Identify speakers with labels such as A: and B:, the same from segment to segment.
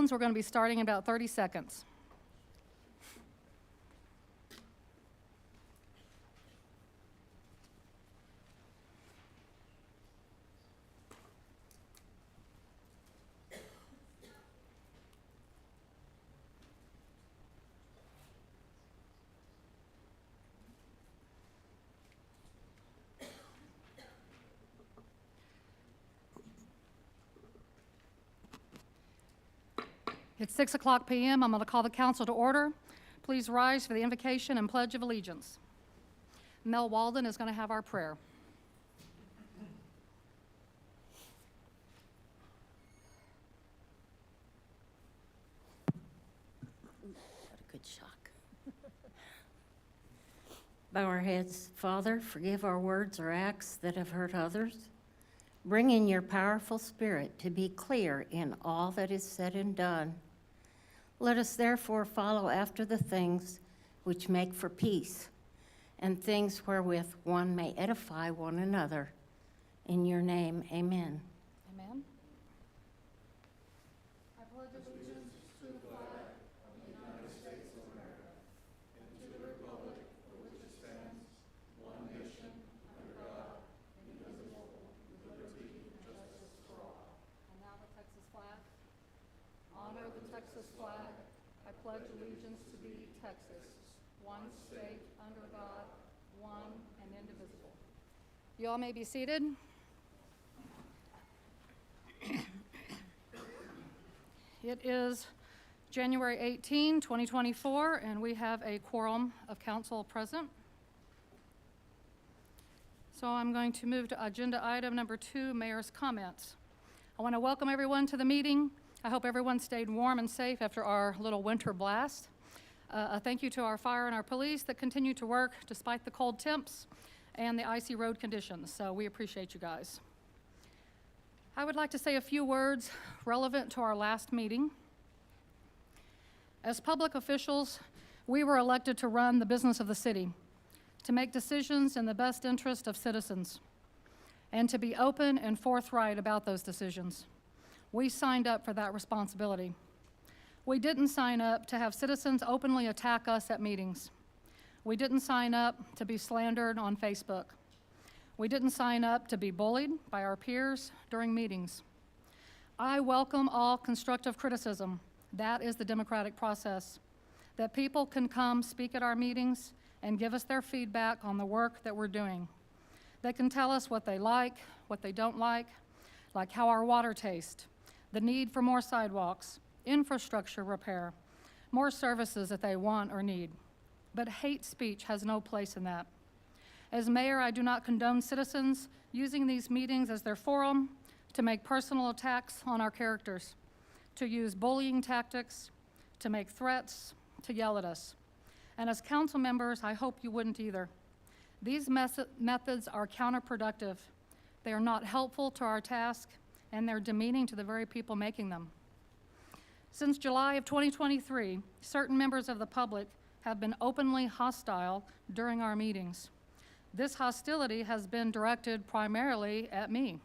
A: microphones. We're going to be starting in about 30 seconds. It's 6:00 p.m. I'm going to call the council to order. Please rise for the invocation and pledge of allegiance. Mel Walden is going to have our prayer.
B: What a good shock. Bow our heads. Father, forgive our words or acts that have hurt others. Bring in your powerful spirit to be clear in all that is said and done. Let us therefore follow after the things which make for peace, and things wherewith one may edify one another. In your name, amen.
A: Amen. I pledge allegiance to the flag of the United States of America and to the republic for which it stands, one nation, under God, indivisible, with liberty and justice for all. And now the Texas flag. Honor the Texas flag. I pledge allegiance to be Texas, one state, under God, one and indivisible. You all may be seated. It is January 18, 2024, and we have a quorum of council present. So I'm going to move to agenda item number 2, Mayor's comments. I want to welcome everyone to the meeting. I hope everyone stayed warm and safe after our little winter blast. A thank you to our fire and our police that continue to work despite the cold temps and the icy road conditions, so we appreciate you guys. I would like to say a few words relevant to our last meeting. As public officials, we were elected to run the business of the city, to make decisions in the best interest of citizens, and to be open and forthright about those decisions. We signed up for that responsibility. We didn't sign up to have citizens openly attack us at meetings. We didn't sign up to be slandered on Facebook. We didn't sign up to be bullied by our peers during meetings. I welcome all constructive criticism. That is the democratic process. That people can come speak at our meetings and give us their feedback on the work that we're doing. They can tell us what they like, what they don't like how our water tastes, the need for more sidewalks, infrastructure repair, more services that they want or need. But hate speech has no place in that. As mayor, I do not condone citizens using these meetings as their forum to make personal attacks on our characters, to use bullying tactics, to make threats, to yell at us. And as council members, I hope you wouldn't either. These methods are counterproductive. They are not helpful to our task, and they're demeaning to the very people making them. Since July of 2023, certain members of the public have been openly hostile during our meetings. This hostility has been directed primarily at me.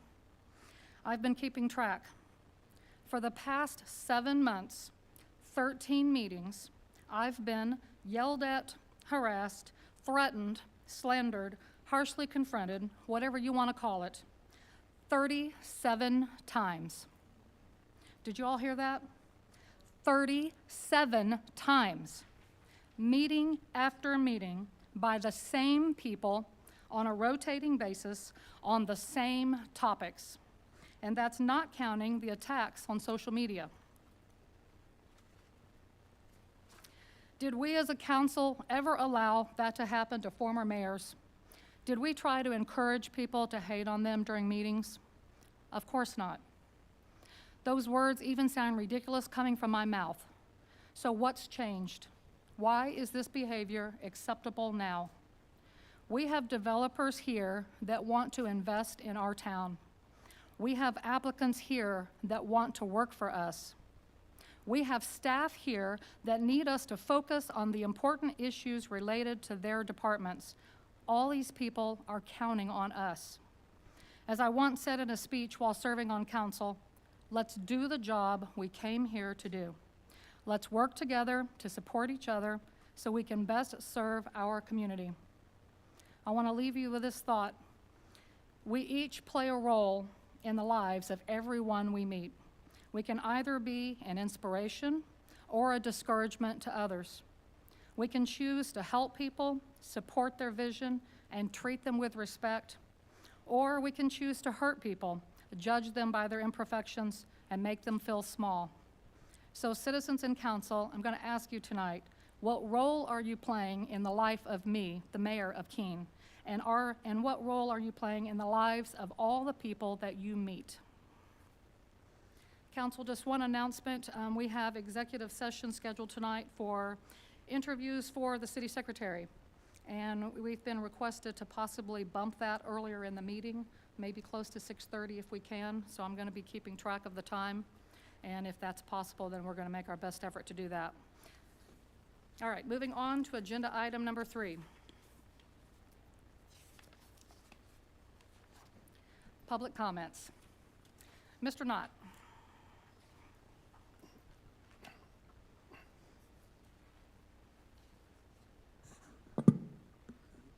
A: I've been keeping track. For the past 7 months, 13 meetings, I've been yelled at, harassed, threatened, slandered, harshly confronted, whatever you want to call it, 37 times. Did you all hear that? 37 times. Meeting after meeting by the same people on a rotating basis on the same topics. And that's not counting the attacks on social media. Did we as a council ever allow that to happen to former mayors? Did we try to encourage people to hate on them during meetings? Of course not. Those words even sound ridiculous coming from my mouth. So what's changed? Why is this behavior acceptable now? We have developers here that want to invest in our town. We have applicants here that want to work for us. We have staff here that need us to focus on the important issues related to their departments. All these people are counting on us. As I once said in a speech while serving on council, Let's do the job we came here to do. Let's work together to support each other so we can best serve our community. I want to leave you with this thought. We each play a role in the lives of everyone we meet. We can either be an inspiration or a discouragement to others. We can choose to help people, support their vision, and treat them with respect, or we can choose to hurt people, judge them by their imperfections, and make them feel small. So citizens and council, I'm going to ask you tonight, what role are you playing in the life of me, the mayor of Keene? And what role are you playing in the lives of all the people that you meet? Council, just one announcement. We have executive session scheduled tonight for interviews for the city secretary. And we've been requested to possibly bump that earlier in the meeting, maybe close to 6:30 if we can. So I'm going to be keeping track of the time. And if that's possible, then we're going to make our best effort to do that. All right, moving on to agenda item number 3. Public comments. Mr. Knott.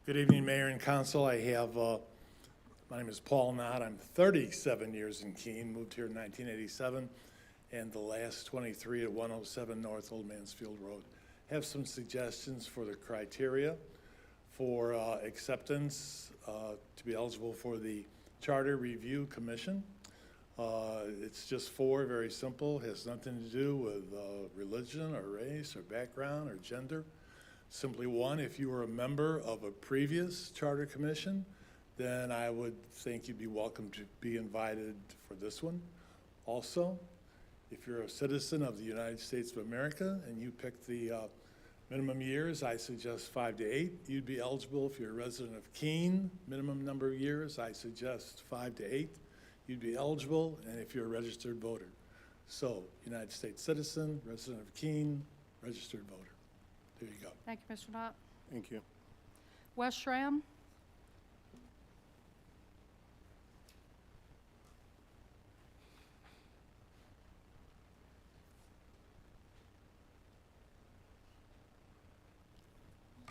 C: Good evening, Mayor and Council. I have, my name is Paul Knott. I'm 37 years in Keene, moved here in 1987, and the last 23 at 107 North Old Mansfield Road. Have some suggestions for the criteria for acceptance to be eligible for the Charter Review Commission. It's just 4, very simple, has nothing to do with religion or race or background or gender. Simply 1, if you were a member of a previous charter commission, then I would think you'd be welcome to be invited for this one. Also, if you're a citizen of the United States of America and you pick the minimum years, I suggest 5 to 8. You'd be eligible if you're a resident of Keene. Minimum number of years, I suggest 5 to 8. You'd be eligible, and if you're a registered voter. So, United States citizen, resident of Keene, registered voter. There you go.
A: Thank you, Mr. Knott.
C: Thank you.
A: Wes Schramm.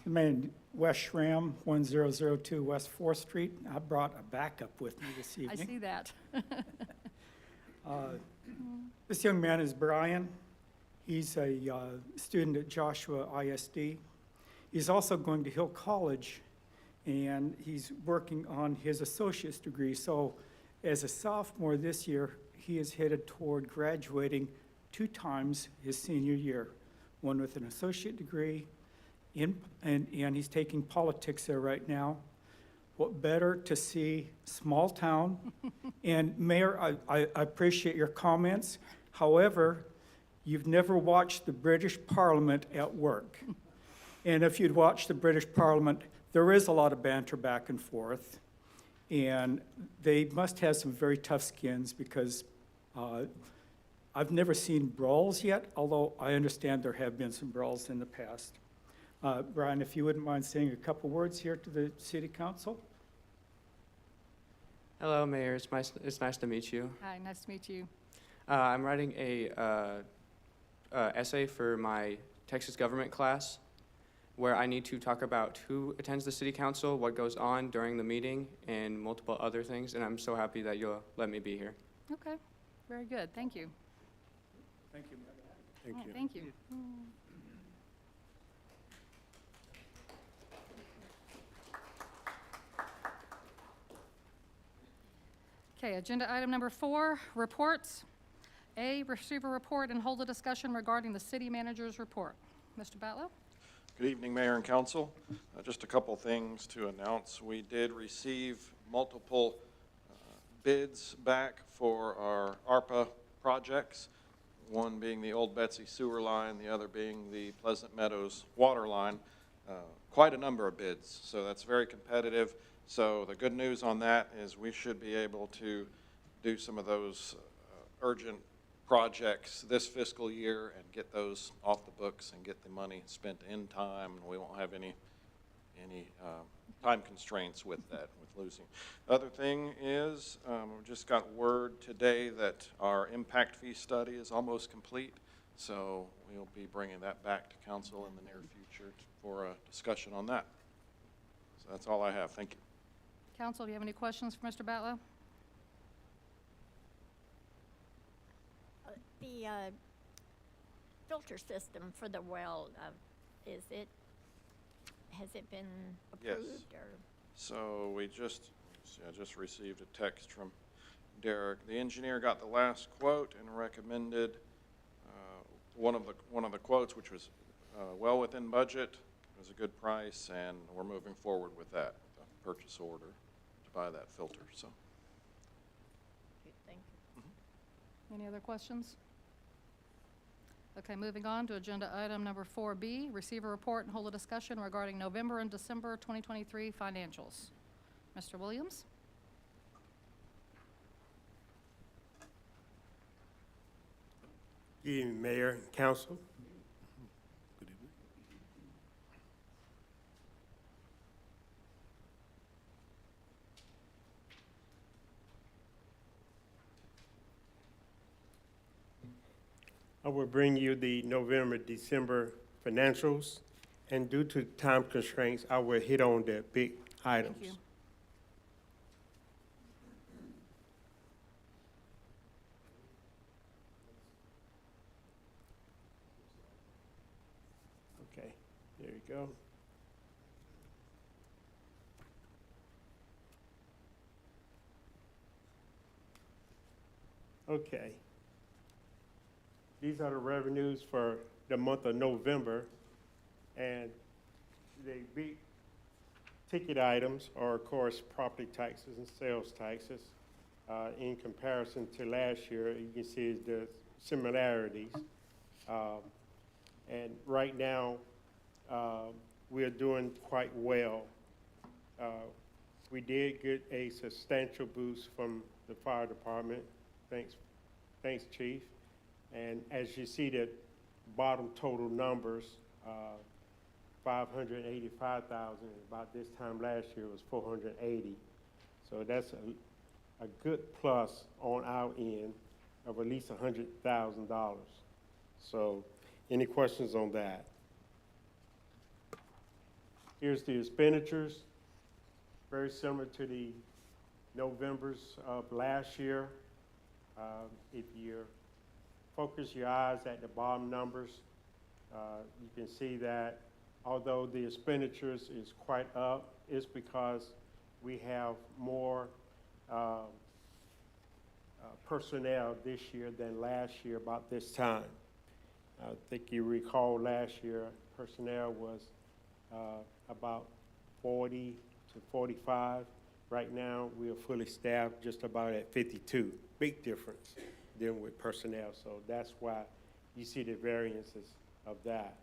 D: Man, West Schramm, 1002 West 4th Street. I brought a backup with me this
A: I
D: evening.
A: see that.
D: This young man is Brian. He's a student at Joshua ISD. He's also going to Hill College, and he's working on his associate's degree. So as a sophomore this year, he is headed toward graduating 2 times his senior year, one with an associate degree, and he's taking politics there right now. What better to see small town? And Mayor, I appreciate your comments. However, you've never watched the British Parliament at work. And if you'd watched the British Parliament, there is a lot of banter back and forth. And they must have some very tough skins because I've never seen brawls yet, although I understand there have been some brawls in the past. Brian, if you wouldn't mind saying a couple words here to the City Council.
E: Hello, Mayor. It's nice to meet you.
A: Hi, nice to meet you.
E: I'm writing a essay for my Texas government class where I need to talk about who attends the City Council, what goes on during the meeting, and multiple other things, and I'm so happy that you'll let me be here.
A: Okay, very good. Thank you.
D: Thank you.
C: Thank
A: All right,
C: you.
A: Thank you. Okay, agenda item number 4, reports. A, receive a report and hold a discussion regarding the city manager's report. Mr. Batlow?
F: Good evening, Mayor and Council. Just a couple things to announce. We did receive multiple bids back for our ARPA projects, one being the Old Betsy sewer line, the other being the Pleasant Meadows water line. Quite a number of bids, so that's very competitive. So the good news on that is we should be able to do some of those urgent projects this fiscal year and get those off the books and get the money spent in time, and we won't have any time constraints with that, with losing. Other thing is, we just got word today that our impact fee study is almost complete, so we'll be bringing that back to council in the near future for a discussion on that. So that's all I have. Thank you.
A: Council, do you have any questions for Mr. Batlow?
G: The filter system for the well, has it been
F: Yes.
G: approved or?
F: So we just, see, I just received a text from Derek. The engineer got the last quote and recommended one of the quotes, which was well within budget. It was a good price, and we're moving forward with that, the purchase order to buy that filter. So
G: Thank you.
A: Any other questions? Okay, moving on to agenda item number 4B, receive a report and hold a discussion regarding November and December 2023 financials. Mr. Williams?
H: Good evening, Mayor and Council. Good evening. I will bring you the November, December financials, and due to time constraints, I will hit on the big items.
A: Thank you.
H: Okay, there you go. Okay. These are the revenues for the month of November, and the big ticket items are, of course, property taxes and sales taxes. In comparison to last year, you can see the similarities. And right now, we are doing quite well. We did get a substantial boost from the fire department. Thanks, Chief. And as you see, the bottom total numbers, 585,000. About this time last year was 480. So that's a good plus on our end of at least $100,000. So, any questions on that? Here's the expenditures, very similar to the Novembers of last year. If you focus your eyes at the bottom numbers, you can see that although the expenditures is quite up, it's because we have more personnel this year than last year about this time. I think you recall last year personnel was about 40 to 45. Right now, we are fully staffed just about at 52. Big difference than with personnel, so that's why you see the variances of that.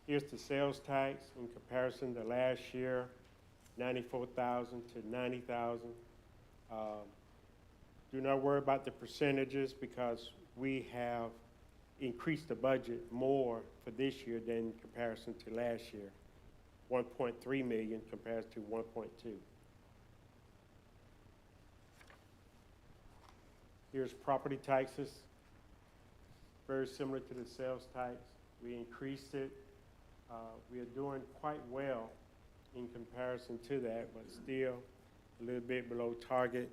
H: Here's the sales tax in comparison to last year, 94,000 to 90,000. Do not worry about the percentages because we have increased the budget more for this year than in comparison to last year. 1.3 million compared to 1.2. Here's property taxes, very similar to the sales tax. We increased it. We are doing quite well in comparison to that, but still a little bit below target.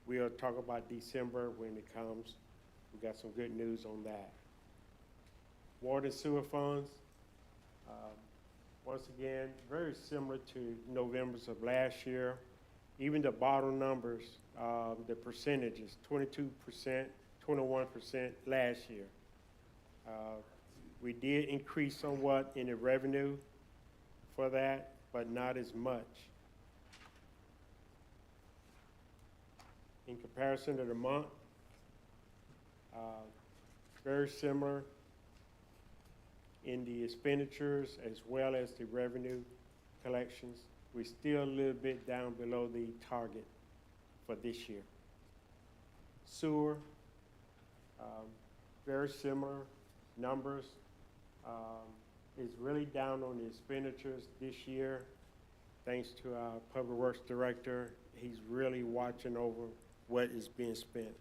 H: We'll talk about December when it comes. We got some good news on that. Water and sewer funds, once again, very similar to November's of last year. Even the bottom numbers, the percentages, 22%, 21% last year. We did increase somewhat in the revenue for that, but not as much. In comparison to the month, very similar in the expenditures as well as the revenue collections. We're still a little bit down below the target for this year. Sewer, very similar numbers. is really down on the expenditures this year. Thanks to our Public Works Director, he's really watching over what is being spent.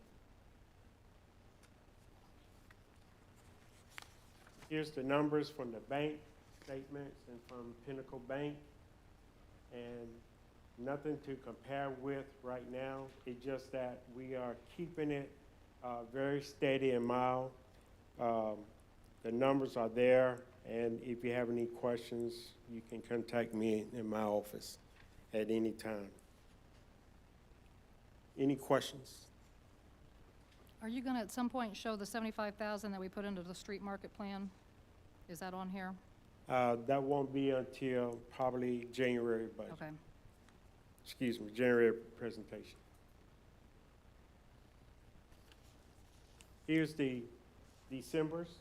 H: Here's the numbers from the bank statements and from Pinnacle Bank. And nothing to compare with right now. It's just that we are keeping it very steady and mild. The numbers are there, and if you have any questions, you can contact me in my office at any time. Any questions?
A: Are you gonna at some point show the 75,000 that we put into the street market plan? Is that on here?
H: That won't be until probably January budget.
A: Okay.
H: Excuse me, January presentation. Here's the December's.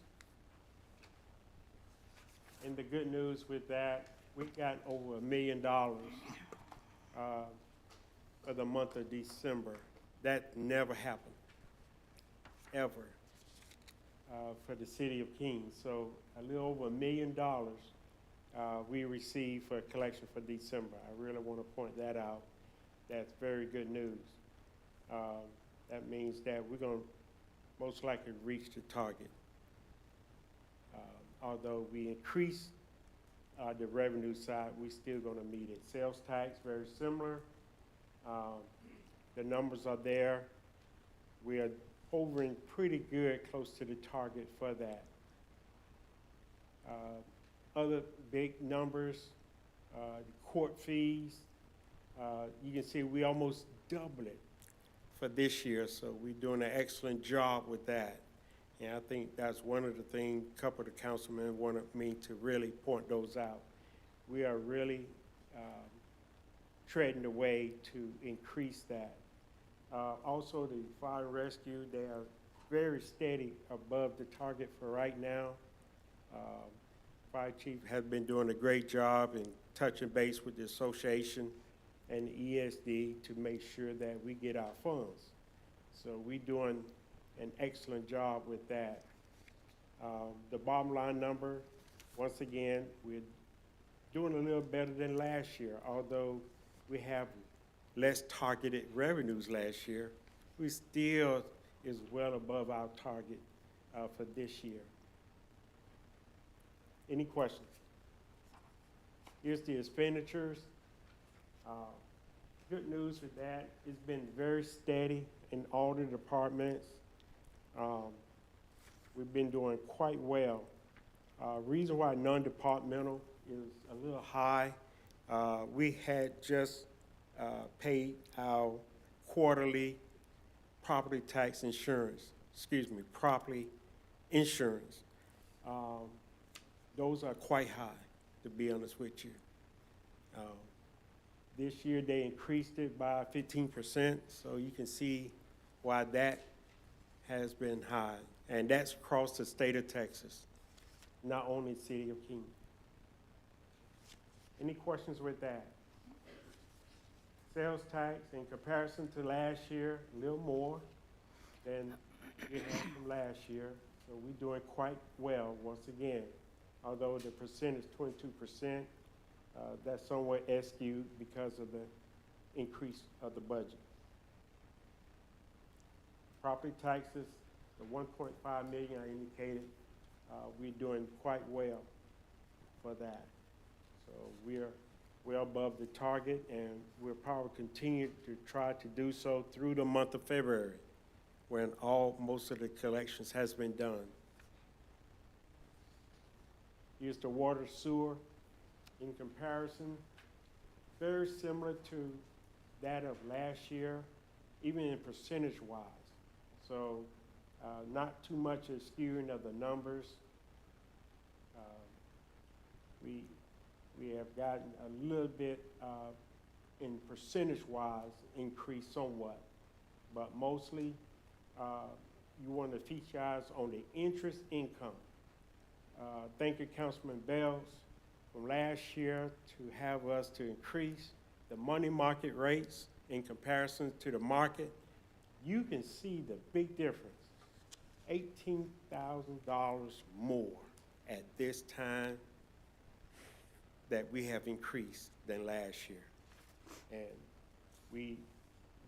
H: And the good news with that, we got over $1 million for the month of December. That never happened, ever, for the city of Keene. So a little over $1 million we received for collection for December. I really want to point that out. That's very good news. That means that we're going to most likely reach the target. Although we increase the revenue side, we're still going to meet it. Sales tax, very similar. The numbers are there. We are hovering pretty good, close to the target for that. Other big numbers, court fees, you can see we almost doubled it for this year, so we're doing an excellent job with that. And I think that's one of the things a couple of the councilmen wanted me to really point those out. We are really treading the way to increase that. Also, the fire and rescue, they are very steady above the target for right now. Fire chief has been doing a great job in touching base with the association and the ESD to make sure that we get our funds. So we're doing an excellent job with that. The bottom line number, once again, we're doing a little better than last year, although we have less targeted revenues last year. We still is well above our target for this year. Any questions? Here's the expenditures. Good news with that, it's been very steady in all the departments. We've been doing quite well. Reason why non-departmental is a little high, we had just paid our quarterly property tax insurance, property insurance. Those are quite high, to be honest with you. This year, they increased it by 15%, so you can see why that has been high. And that's across the state of Texas, not only the city of Keene. Any questions with that? Sales tax, in comparison to last year, a little more than we had from last year. So we're doing quite well once again. Although the percent is 22%, that's somewhat skewed because of the increase of the budget. Property taxes, the 1.5 million I indicated, we're doing quite well for that. So we're above the target, and we'll probably continue to try to do so through the month of February, when most of the collections has been done. Here's the water sewer. In comparison, very similar to that of last year, even in percentage-wise. So not too much of skewing of the numbers. We have gotten a little bit in percentage-wise increased somewhat, but mostly you want to feature eyes on the interest income. Thank you, Councilman Bells, from last year to have us to increase the money market rates in comparison to the market. You can see the big difference, $18,000 more at this time that we have increased than last year. And we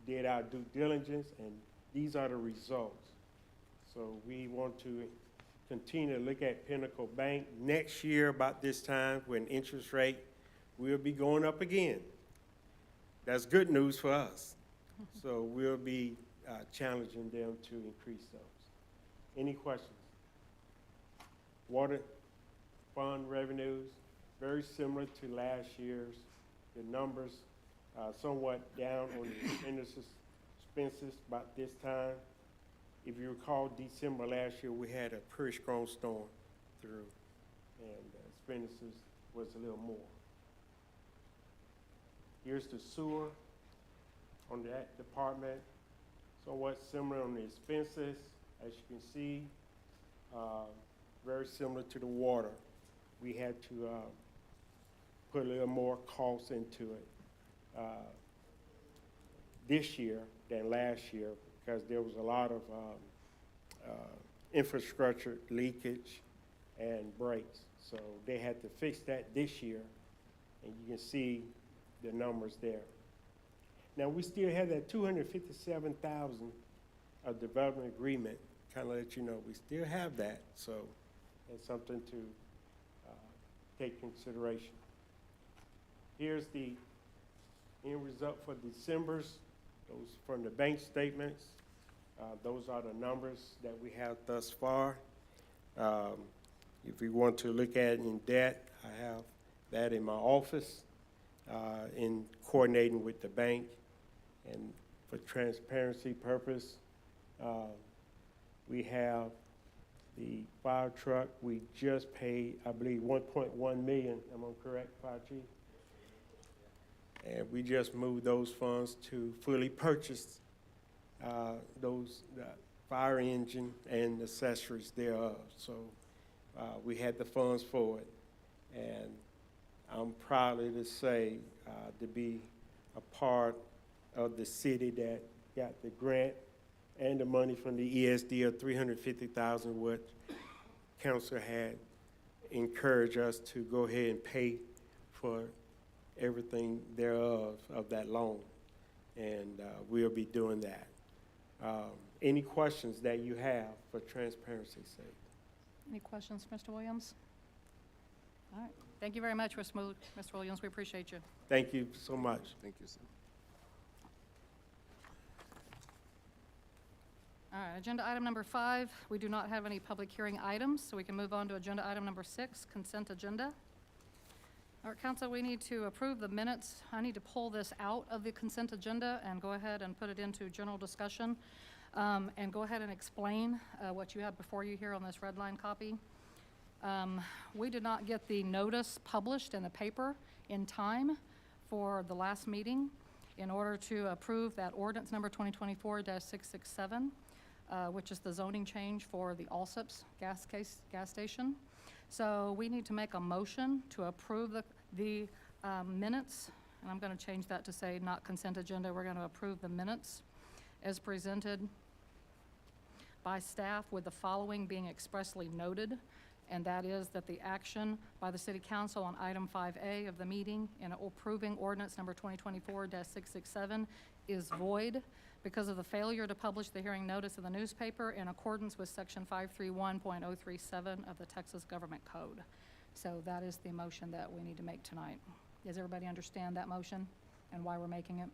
H: did our due diligence, and these are the results. So we want to continue to look at Pinnacle Bank next year about this time when interest rate will be going up again. That's good news for us. So we'll be challenging them to increase those. Any questions? Water fund revenues, very similar to last year's. The numbers somewhat down on the expenses about this time. If you recall, December last year, we had a pretty strong storm through, and expenses was a little more. Here's the sewer on that department, somewhat similar on the expenses. As you can see, very similar to the water. We had to put a little more cost into it this year than last year because there was a lot of infrastructure leakage and breaks. So they had to fix that this year, and you can see the numbers there. Now, we still have that $257,000 of development agreement, kind of let you know we still have that, so it's something to take consideration. Here's the end result for December's, those from the bank statements. Those are the numbers that we have thus far. If you want to look at it in debt, I have that in my office in coordinating with the bank. And for transparency purpose, we have the fire truck. We just paid, I believe, $1.1 million. Am I correct, Fire Chief? And we just moved those funds to fully purchase those fire engine and accessories thereof. So we had the funds for it. And I'm proud to say to be a part of the city that got the grant and the money from the ESD of $350,000, what council had encouraged us to go ahead and pay for everything thereof of that loan. And we'll be doing that. Any questions that you have for transparency's sake?
A: Any questions, Mr. Williams? All right. Thank you very much, Mr. Williams. We appreciate you.
H: Thank you so much.
I: Thank you, sir.
A: All right, agenda item number 5, we do not have any public hearing items, so we can move on to agenda item number 6, consent agenda. All right, council, we need to approve the minutes. I need to pull this out of the consent agenda and go ahead and put it into general discussion, and go ahead and explain what you have before you here on this red line copy. We did not get the notice published in the paper in time for the last meeting in order to approve that ordinance number 2024-667, which is the zoning change for the Allsup's gas station. So we need to make a motion to approve the minutes, and I'm going to change that to say not consent agenda. We're going to approve the minutes as presented by staff with the following being expressly noted, and that is that the action by the City Council on item 5A of the meeting in approving ordinance number 2024-667 is void because of the failure to publish the hearing notice in the newspaper in accordance with section 531.037 of the Texas Government Code. So that is the motion that we need to make tonight. Does everybody understand that motion and why we're making it?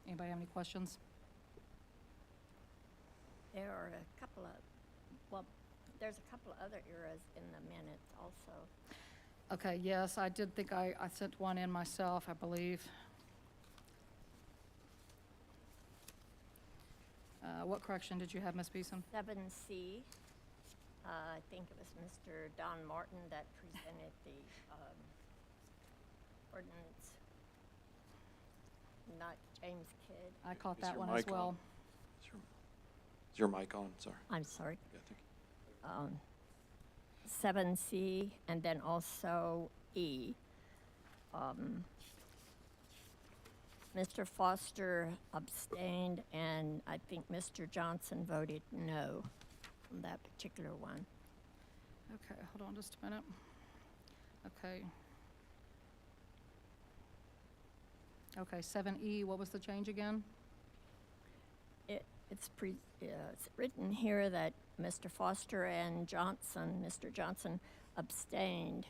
A: Anybody have any questions?
G: There are a couple of, well, there's a couple of other errors in the minutes also.
A: Okay, yes, I did think I sent one in myself, I believe. What correction did you have, Ms. Beeson?
G: 7C, I think it was Mr. Don Martin that presented the ordinance, not James Kidd.
A: I caught
F: Is
A: that
F: your
A: one as
F: mic on?
A: well.
F: Is your mic on? Sorry.
G: I'm sorry.
F: Yeah, thank you.
G: 7C, and then also E. Mr. Foster abstained, and I think Mr. Johnson voted no on that particular one.
A: Okay, hold on just a minute. Okay. Okay, 7E, what was the change again?
G: It's written here that Mr. Foster and Mr. Johnson abstained,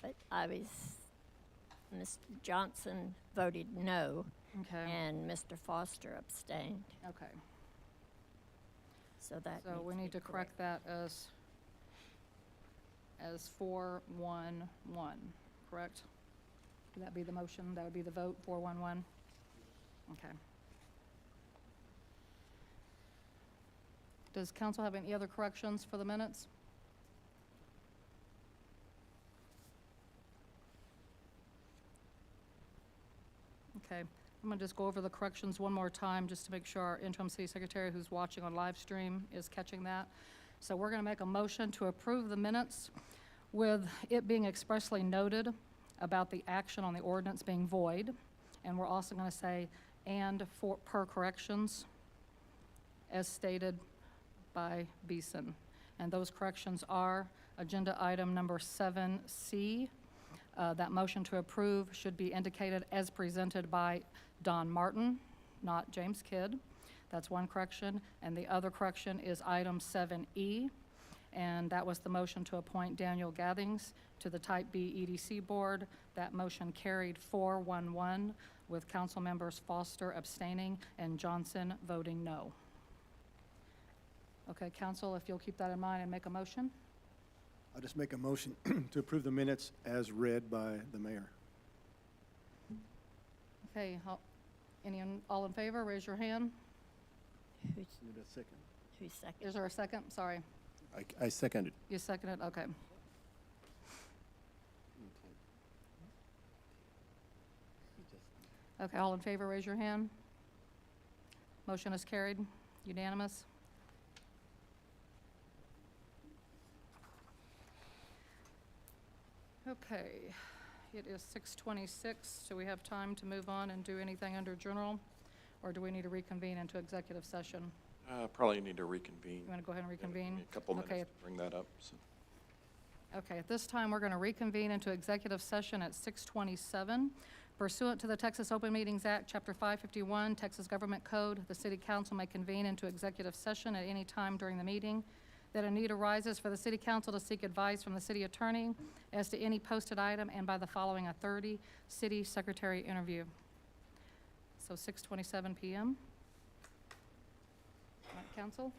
G: but Mr. Johnson voted no,
A: Okay,
G: and Mr. Foster abstained,
A: okay.
G: so that
A: So we
G: needs
A: need to
G: to be
A: correct that as 411, correct? Would that be the motion? That would be the vote, 411? Okay. Does council have any other corrections for the minutes? Okay, I'm gonna just go over the corrections one more time, just to make sure our interim city secretary who's watching on live stream is catching that. So we're gonna make a motion to approve the minutes with it being expressly noted about the action on the ordinance being void. And we're also gonna say, and for, per corrections, as stated by Beeson. And those corrections are agenda item number 7C. That motion to approve should be indicated as presented by Don Martin, not James Kidd. That's one correction. And the other correction is item 7E. And that was the motion to appoint Daniel Gathings to the Type B EDC Board. That motion carried 411 with council members Foster abstaining and Johnson voting no. Okay, council, if you'll keep that in mind and make a motion.
I: I'll just make a motion to approve the minutes as read by the mayor.
A: Okay, all in favor, raise your hand.
G: Who's,
I: Need a second?
G: who's second?
A: Is there a second? Sorry,
I: I second it.
A: you seconded, okay. Okay, all in favor, raise your hand. Motion is carried, unanimous. Okay, it is 6:26. Do we have time to move on and do anything under general? Or do we need to reconvene into executive session?
F: Probably need to reconvene.
A: You want to go ahead and
F: Give me
A: reconvene?
F: a couple
A: Okay.
F: minutes to bring that up, so.
A: Okay, at this time, we're going to reconvene into executive session at 6:27. Pursuant to the Texas Open Meetings Act, Chapter 551, Texas Government Code, the city council may convene into executive session at any time during the meeting. That a need arises for the city council to seek advice from the city attorney as to any posted item and by the following authority, city secretary interview. So 6:27 PM. All right, council?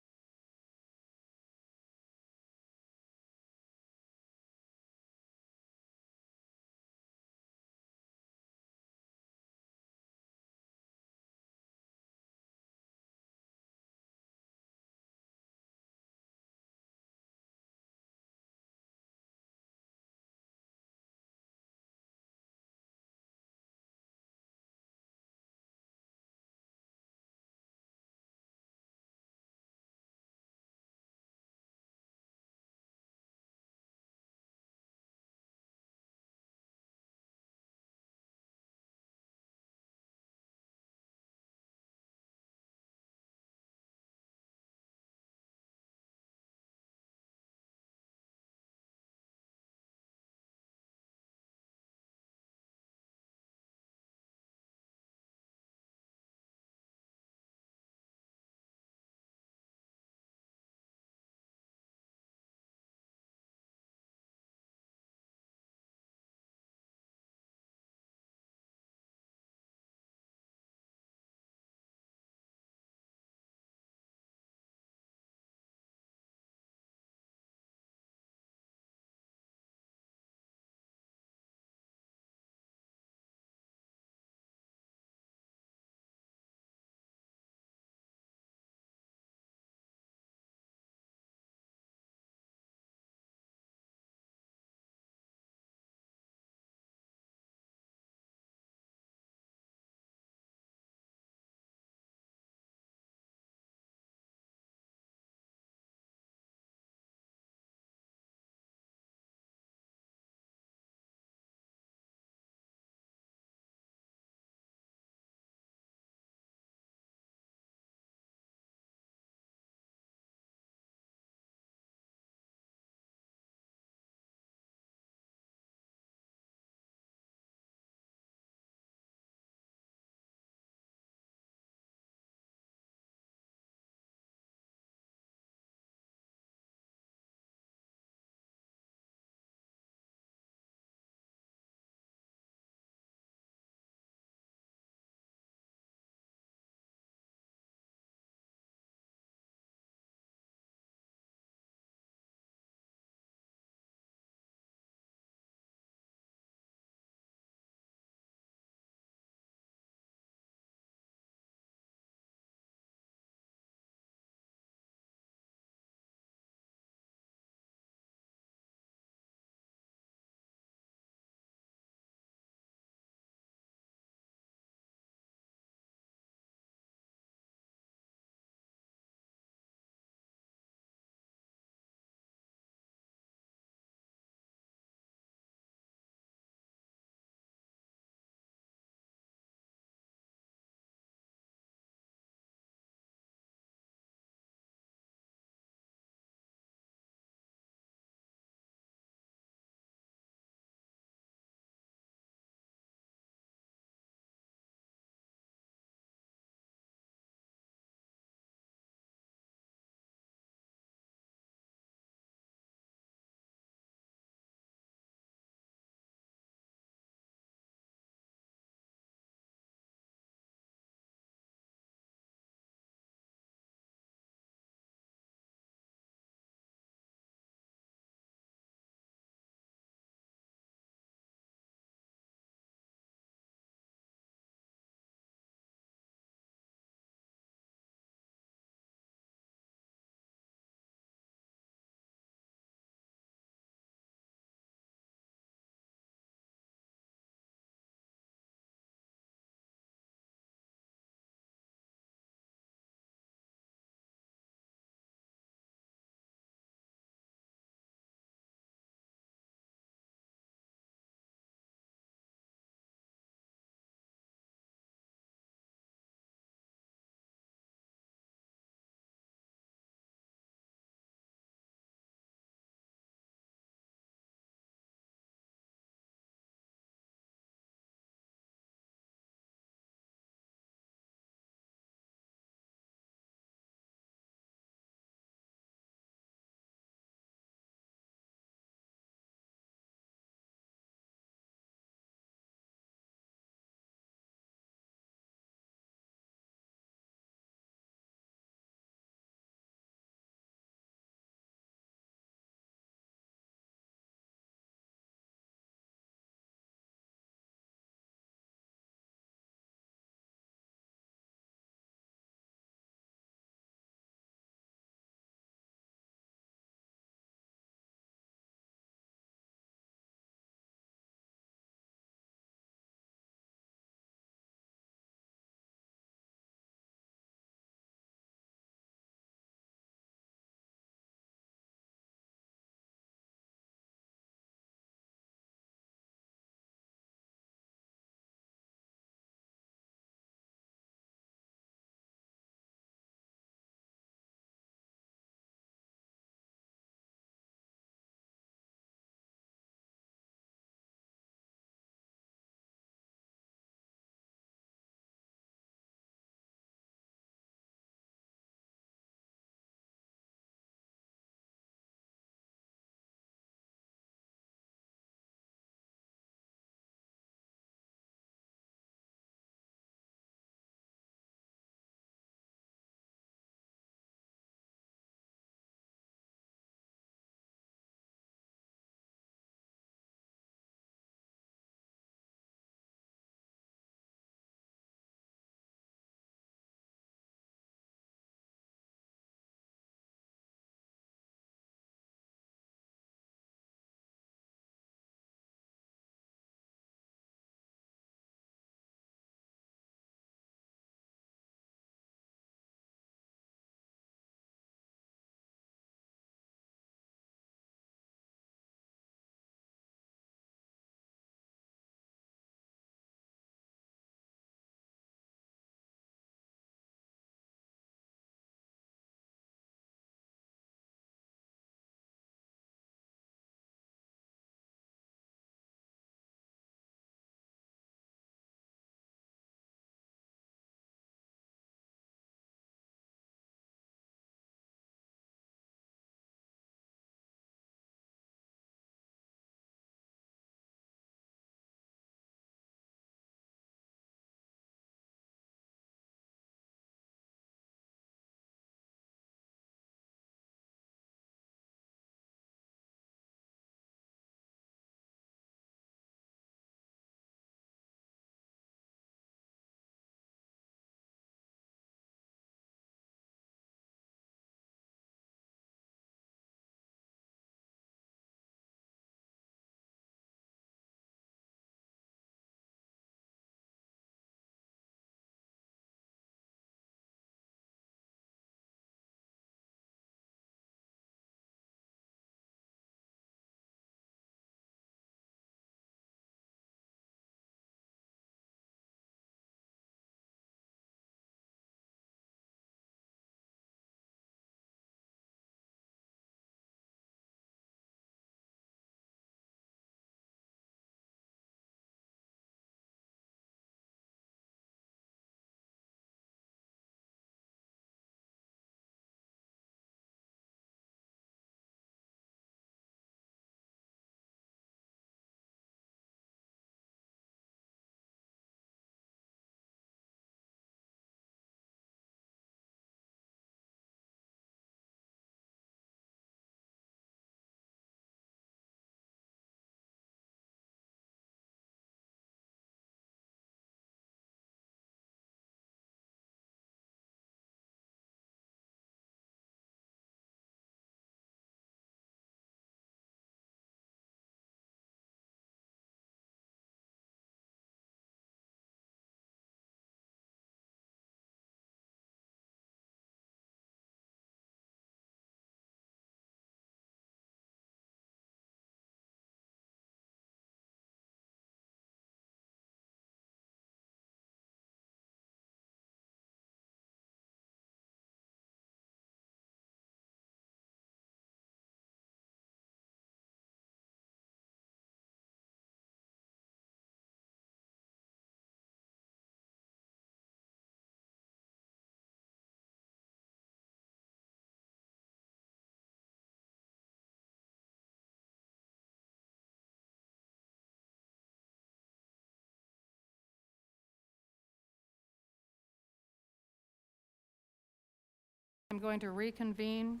A: going to reconvene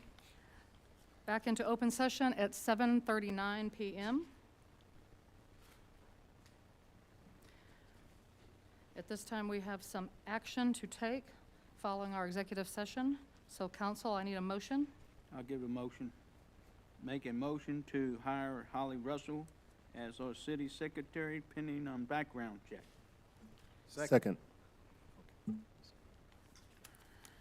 A: back into open session at 7:39 PM. At this time, we have some action to take following our executive session. So council, I need a motion.
J: I'll give a motion. Make a motion to hire Holly Russell as our city secretary pending on background check.
I: Second.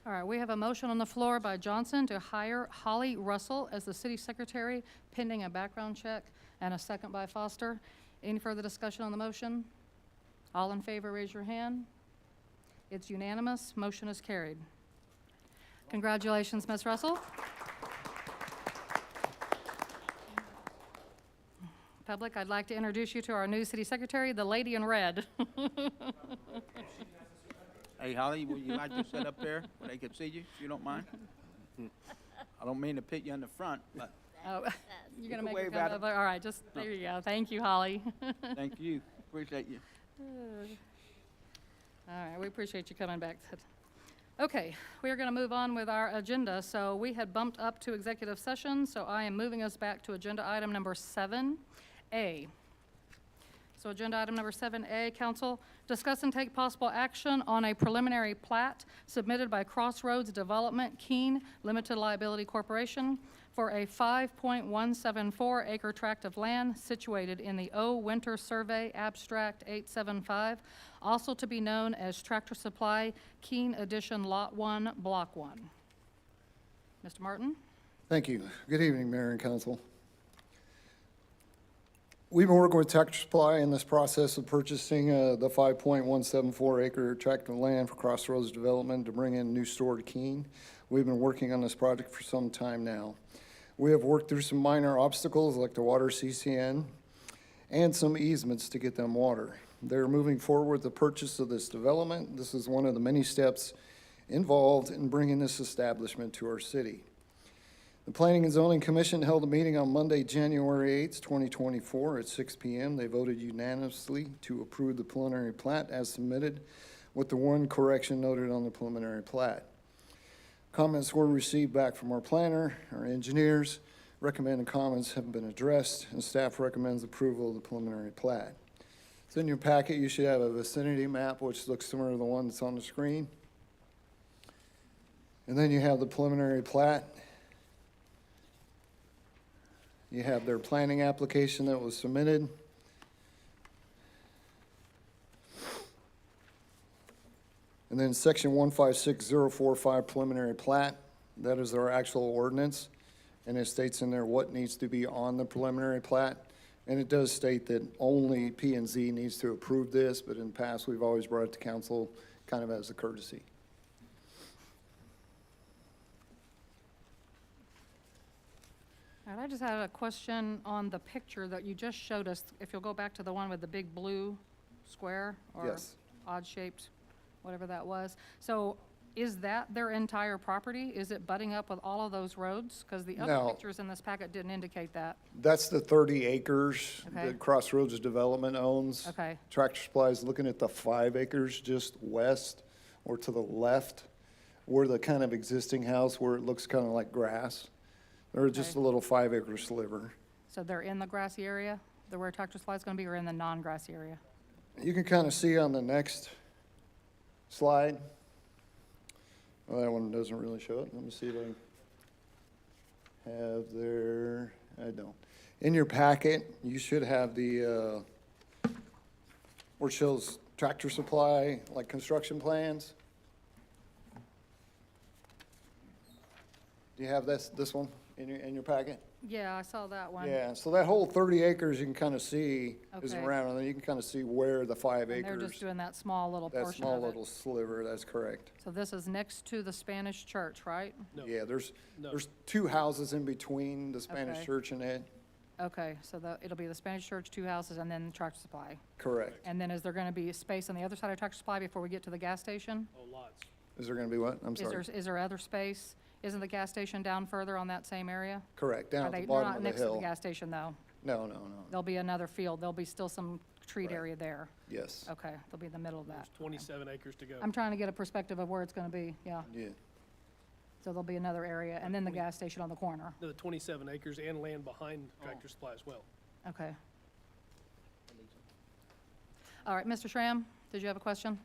A: All right, we have a motion on the floor by Johnson to hire Holly Russell as the city secretary pending a background check, and a second by Foster. Any further discussion on the motion? All in favor, raise your hand. It's unanimous. Motion is carried. Congratulations, Ms. Russell. Public, I'd like to introduce you to our new city secretary, the lady in red.
J: Hey, Holly, would you like to sit up there where they can see you, if you don't mind? I don't mean to put you in the front, but
A: Oh, you're gonna
J: can
A: make her
J: wave
A: come
J: at
A: over. All right, just, there you go. Thank you, Holly.
J: thank you. Appreciate you.
A: All right, we appreciate you coming back. Okay, we are going to move on with our agenda. So we had bumped up to executive session, so I am moving us back to agenda item number 7A. So agenda item number 7A, council, discuss and take possible action on a preliminary plat submitted by Crossroads Development Keene Limited Liability Corporation for a 5.174 acre tract of land situated in the O Winter Survey Abstract 875, also to be known as Tractor Supply Keene Edition Lot 1, Block 1. Mr. Martin?
K: Thank you. Good evening, Mayor and Council. We've been working with Tractor Supply in this process of purchasing the 5.174 acre tract of land for Crossroads Development to bring in a new store to Keene. We've been working on this project for some time now. We have worked through some minor obstacles like the water CCN and some easements to get them water. They're moving forward with the purchase of this development. This is one of the many steps involved in bringing this establishment to our city. The Planning and Zoning Commission held a meeting on Monday, January 8th, 2024 at 6 p.m. They voted unanimously to approve the preliminary plat as submitted with the one correction noted on the preliminary plat. Comments were received back from our planner, our engineers. Recommended comments have been addressed, and staff recommends approval of the preliminary plat. So in your packet, you should have a vicinity map, which looks similar to the one that's on the screen. And then you have the preliminary plat. You have their planning application that was submitted. And then section 156045 preliminary plat, that is our actual ordinance. And it states in there what needs to be on the preliminary plat. And it does state that only P&Z needs to approve this, but in the past, we've always brought it to council kind of as a courtesy.
A: All right, I just had a question on the picture that you just showed us. If you'll go back to the one with the big blue square or
K: Yes.
A: odd-shaped, whatever that was. So is that their entire property? Is it butting up with all of those roads? Because the other
K: No.
A: pictures in this packet didn't indicate that.
K: That's the 30 acres
A: Okay.
K: that Crossroads Development owns.
A: Okay,
K: Tractor Supply is looking at the 5 acres just west or to the left, where the kind of existing house where it looks kind of like grass. Or just a
A: Okay.
K: little 5 acre sliver.
A: so they're in the grassy area, the where Tractor Supply is going to be, or in the non-grassy area?
K: You can kind of see on the next slide. Well, that one doesn't really show it. Let me see if I have there. I don't. In your packet, you should have the, where it shows Tractor Supply, like construction plans. Do you have this one in your packet?
A: Yeah, I saw that one.
K: Yeah, so that whole 30 acres you can kind of see is
A: Okay.
K: around, and then you can kind of see where the 5
A: And they're just
K: acres,
A: doing that small little
K: that
A: portion
K: small
A: of it.
K: little sliver, that's correct.
A: So this is next to the Spanish church, right?
K: Yeah, there's 2 houses in between the Spanish
A: Okay.
K: church and it,
A: Okay, so it'll be the Spanish church, 2 houses, and then Tractor Supply.
K: correct.
A: And then is there going to be space on the other side of Tractor Supply before we get to the gas station?
K: Is there gonna be what? I'm sorry.
A: Is there other space? Isn't the gas station down further on that same area?
K: Correct, down at the
A: They're
K: bottom
A: not
K: of the
A: next to the
K: hill.
A: gas station, though.
K: No, no, no,
A: There'll be another field. There'll be still some treat
K: Right.
A: area there.
K: yes,
A: Okay, they'll be in the middle of that.
L: There's 27 acres to go.
A: I'm trying to get a perspective of where it's going to be, yeah.
K: yeah.
A: So there'll be another area, and then the gas station on the corner.
L: The 27 acres and land behind Tractor Supply as well.
A: Okay. All right, Mr. Schramm, did you have a question?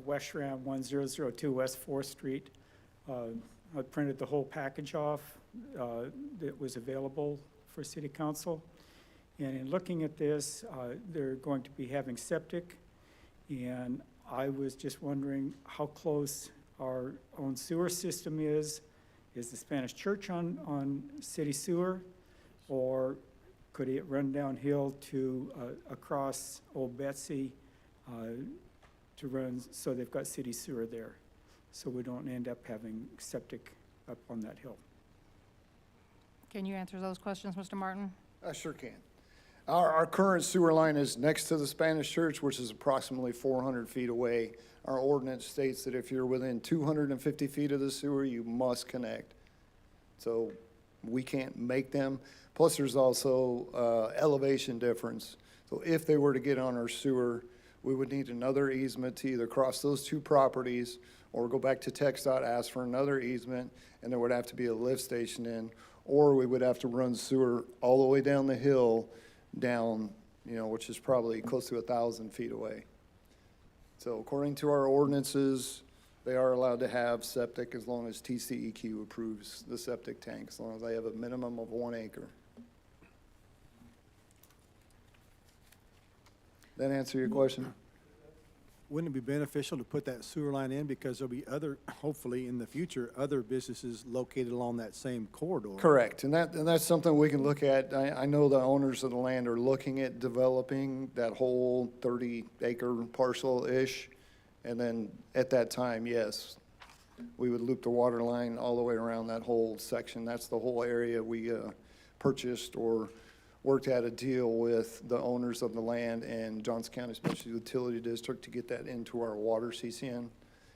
D: West Ram 1002 West 4th Street. I printed the whole package off that was available for city council. And in looking at this, they're going to be having septic. And I was just wondering how close our own sewer system is. Is the Spanish Church on city sewer? Or could it run downhill to across Old Betsy to run, so they've got city sewer there, so we don't end up having septic up on that hill?
A: Can you answer those questions, Mr. Martin?
K: I sure can. Our current sewer line is next to the Spanish Church, which is approximately 400 feet away. Our ordinance states that if you're within 250 feet of the sewer, you must connect. So we can't make them. Plus, there's also elevation difference. So if they were to get on our sewer, we would need another easement to either cross those two properties or go back to TxDOT, ask for another easement, and there would have to be a lift station in, or we would have to run sewer all the way down the hill down, which is probably close to 1,000 feet away. So according to our ordinances, they are allowed to have septic as long as TCEQ approves the septic tank, as long as they have a minimum of 1 acre. That answer your question?
I: Wouldn't it be beneficial to put that sewer line in, because there'll be hopefully in the future, other businesses located along that same corridor?
K: Correct, and that's something we can look at. I know the owners of the land are looking at developing that whole 30-acre parcel-ish, and then at that time, yes, we would loop the water line all the way around that whole section. That's the whole area we purchased or worked out a deal with the owners of the land and Johnson County Special Utility District to get that into our water CCN.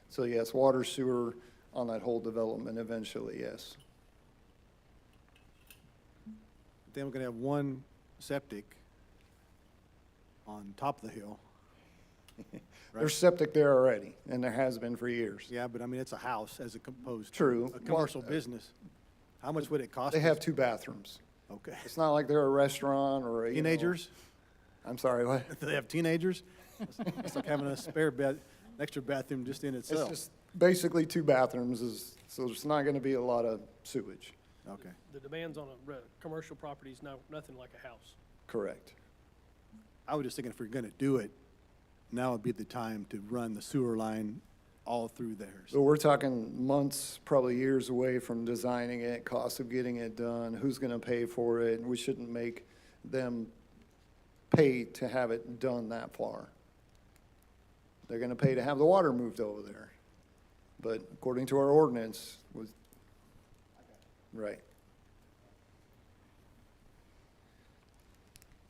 K: So yes, water, sewer on that whole development eventually, yes.
I: Then we're gonna have one septic on top of the hill.
K: There's septic there already, and there has been for years.
I: Yeah, but I mean, it's a house as opposed to
K: True.
I: a commercial business. How much would it cost?
K: They
I: us?
K: have 2 bathrooms.
I: Okay.
K: It's not like they're a restaurant or a,
I: Teenagers?
K: I'm sorry, what?
I: Do they have teenagers? It's like having a spare bed, an extra bathroom just in
K: It's
I: itself.
K: just basically 2 bathrooms, so there's not gonna be a lot of sewage.
I: Okay.
L: The demands on a commercial property is nothing like a house.
K: Correct.
I: I was just thinking, if we're gonna do it, now would be the time to run the sewer line all through there.
K: So we're talking months, probably years away from designing it, cost of getting it done, who's gonna pay for it, and we shouldn't make them pay to have it done that far. They're gonna pay to have the water moved over there. But according to our ordinance, right.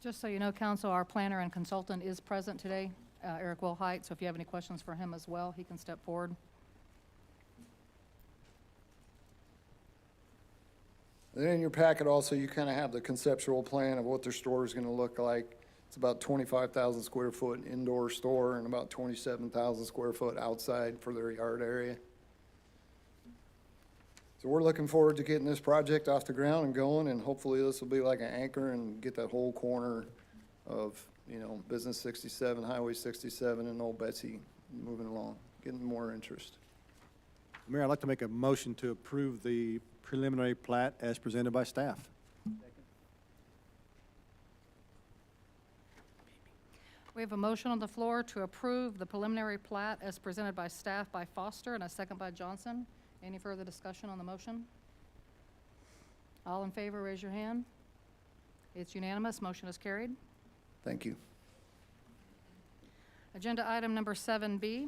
A: Just so you know, council, our planner and consultant is present today, Eric Wilhite, so if you have any questions for him as well, he can step forward.
K: And then in your packet also, you kind of have the conceptual plan of what their store is gonna look like. It's about 25,000 square foot indoor store and about 27,000 square foot outside for their yard area. So we're looking forward to getting this project off the ground and going, and hopefully this will be like an anchor and get that whole corner of, Business 67, Highway 67, and Old Betsy moving along, getting more interest.
I: Mayor, I'd like to make a motion to approve the preliminary plat as presented by staff.
A: We have a motion on the floor to approve the preliminary plat as presented by staff by Foster and a second by Johnson. Any further discussion on the motion? All in favor, raise your hand. It's unanimous, motion is carried.
K: Thank you.
A: Agenda item number 7B,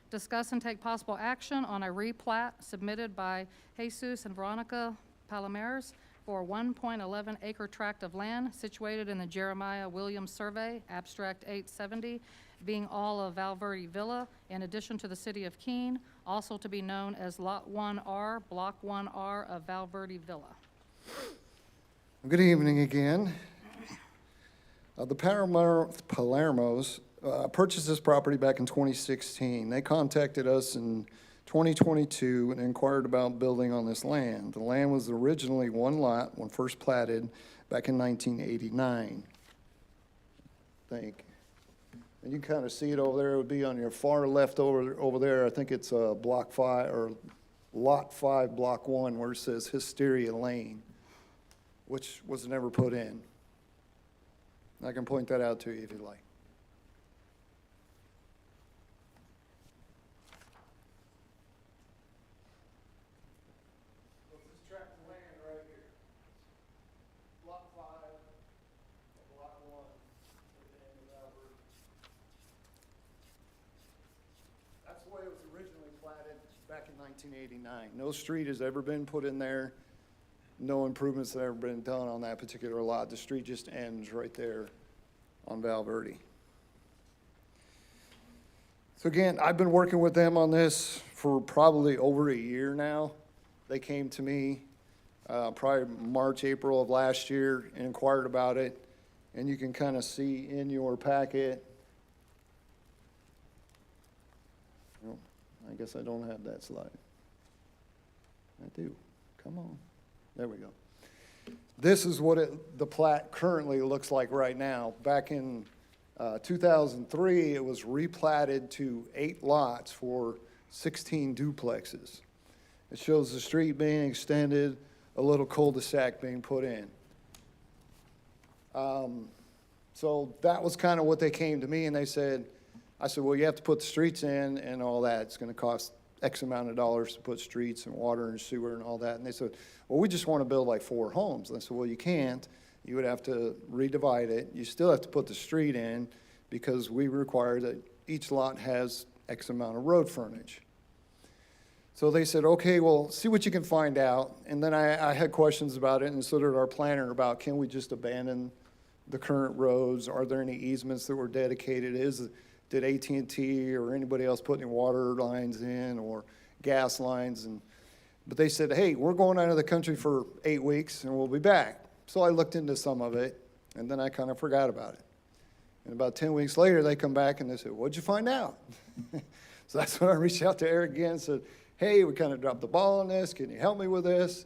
A: discuss and take possible action on a replat submitted by Jesus and Veronica Palomares for a 1.11 acre tract of land situated in the Jeremiah Williams Survey, Abstract 870, being all of Valverde Villa, in addition to the city of Keene, also to be known as Lot 1R, Block 1R of Valverde Villa.
K: Good evening again. The Palermos purchased this property back in 2016. They contacted us in 2022 and inquired about building on this land. The land was originally one lot when first platted back in 1989, I think. And you can kind of see it over there. It would be on your far left over there. I think it's Block 5 or Lot 5, Block 1, where it says Hysteria Lane, which was never put in. I can point that out to you if you'd like. This tract of land right here, Block 5, Block 1, at the end of Albert. That's the way it was originally platted back in 1989. No street has ever been put in there. No improvements have ever been done on that particular lot. The street just ends right there on Valverde. So again, I've been working with them on this for probably over a year now. They came to me probably March, April of last year and inquired about it. And you can kind of see in your packet. Oh, I guess I don't have that slide. I do. Come on. There we go. This is what the plat currently looks like right now. Back in 2003, it was replatted to 8 lots for 16 duplexes. It shows the street being extended, a little cul-de-sac being put in. So that was kind of what they came to me and they said, I said, well, you have to put the streets in and all that. It's going to cost X amount of dollars to put streets and water and sewer and all that. And they said, well, we just want to build like 4 homes. And I said, well, you can't. You would have to redivide it. You still have to put the street in because we require that each lot has X amount of road frontage. So they said, okay, well, see what you can find out. And then I had questions about it, and so did our planner, about can we just abandon the current roads? Are there any easements that were dedicated? Did AT&T or anybody else put any water lines in or gas lines? But they said, hey, we're going out of the country for 8 weeks and we'll be back. So I looked into some of it and then I kind of forgot about it. And about 10 weeks later, they come back and they said, what'd you find out? So that's when I reached out to Eric again and said, hey, we kind of dropped the ball on this. Can you help me with this?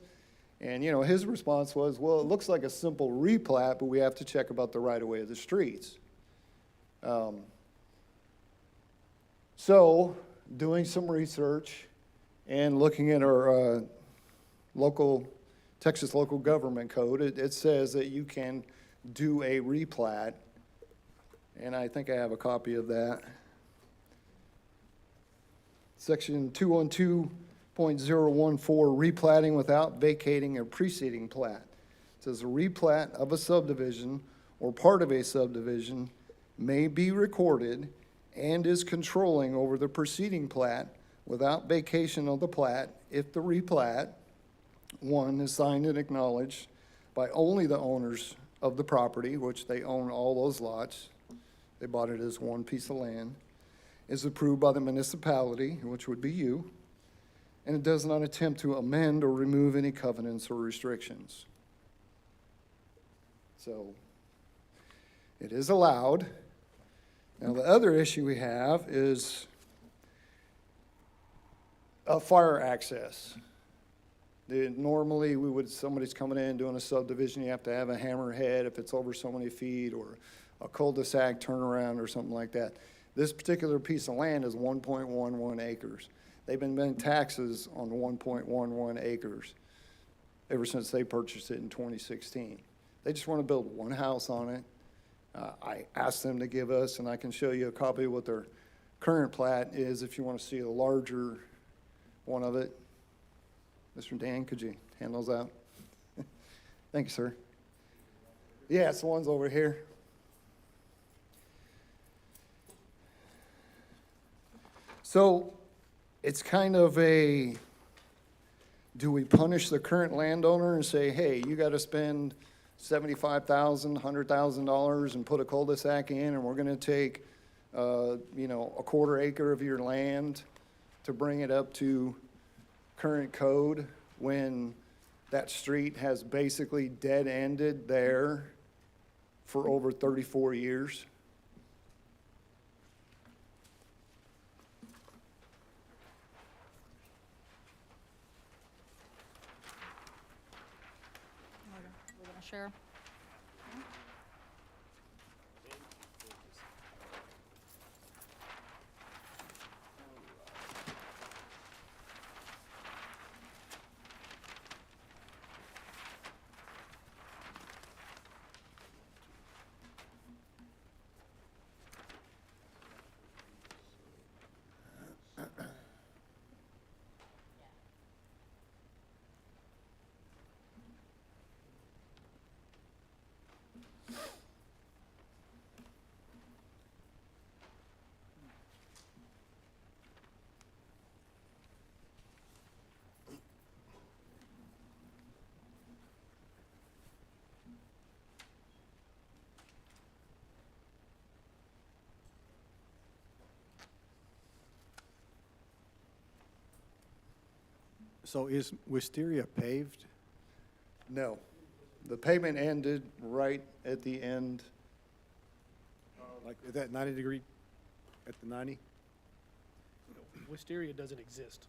K: And, his response was, well, it looks like a simple replat, but we have to check about the right-of-way of the streets. So, doing some research and looking at our Texas local government code, it says that you can do a replat, and I think I have a copy of that. Section 212.014, replatting without vacating a preceding plat. It says a replat of a subdivision or part of a subdivision may be recorded and is controlling over the preceding plat without vacation of the plat if the replat, 1, is signed and acknowledged by only the owners of the property, which they own all those lots. They bought it as one piece of land, is approved by the municipality, which would be you, and it does not attempt to amend or remove any covenants or restrictions. So it is allowed. Now, the other issue we have is fire access. Normally, somebody's coming in doing a subdivision, you have to have a hammerhead if it's over so many feet, or a cul-de-sac turnaround or something like that. This particular piece of land is 1.11 acres. They've been paying taxes on 1.11 acres ever since they purchased it in 2016. They just want to build one house on it. I asked them to give us, and I can show you a copy of what their current plat is if you want to see a larger one of it. Mr. Dan, could you hand those out? Thank you, sir. Yeah, it's the ones over here. So it's kind of do we punish the current landowner and say, hey, you got to spend $75,000, $100,000 and put a cul-de-sac in, and we're going to take, a quarter acre of your land to bring it up to current code when that street has basically dead-ended there for over 34 years.
A: We're going to share.
I: So is Wisteria paved?
K: No. The pavement ended right at the end.
I: Like at that 90-degree, at the 90?
L: Wisteria doesn't exist.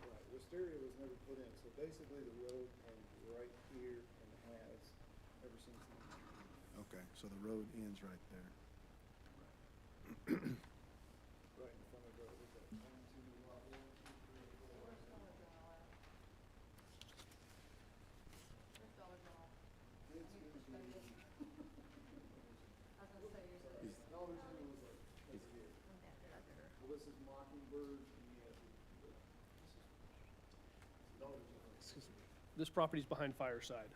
K: Right, Wisteria was never put in, so basically the road ends right here and has ever since then.
I: Okay, so the road ends right there.
K: Right in front of the, what's that, 1, 2, lot 1, 2, 3, 4. Well, this is Mockingbird, and you have,
L: Excuse me. This property's behind Fireside.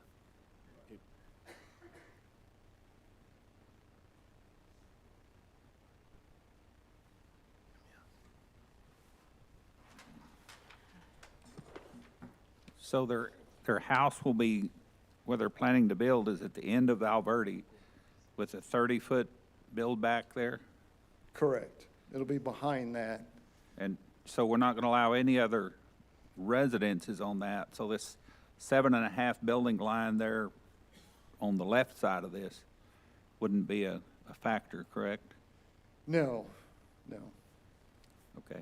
M: So their house will be, where they're planning to build is at the end of Alberti with a 30-foot build back there?
K: correct. It'll be behind that.
M: And so we're not going to allow any other residences on that. So this 7.5 building line there on the left side of this wouldn't be a factor, correct?
K: No, no.
M: Okay.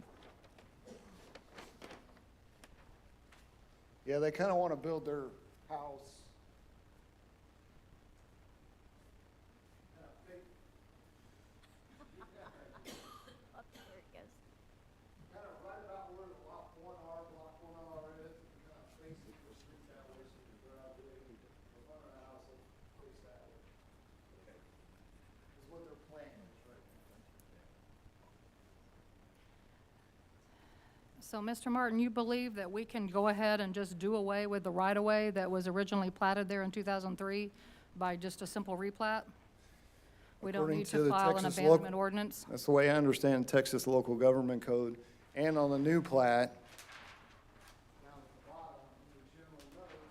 K: Yeah, they kind of want to build their house.
G: Up there it goes.
K: Kind of right about where the lot 1R, block 1R is, kind of facing the street that way, so you go out there, the front of the house will face that way. Is what their plan is right now.
A: So, Mr. Martin, you believe that we can go ahead and just do away with the right-of-way that was originally platted there in 2003 by just a simple replat? We don't
K: According
A: need
K: to
A: to
K: the
A: file an
K: Texas
A: abandonment ordinance?
K: That's the way I understand Texas Local Government Code, and on the new plat. Down at the bottom, under general notes,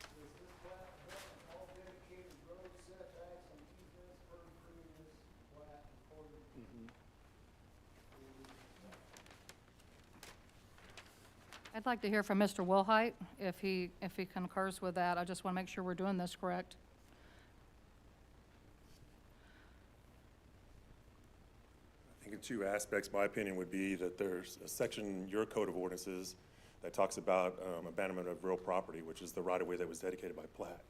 K: is this plat governs all dedicated road setbacks and easements per previous plat recorded.
A: I'd like to hear from Mr. Wilhite, if he concurs with that. I just want to make sure we're doing this correct.
N: I think in two aspects, my opinion would be that there's a section in your code of ordinances that talks about abandonment of real property, which is the right-of-way that was dedicated by plat.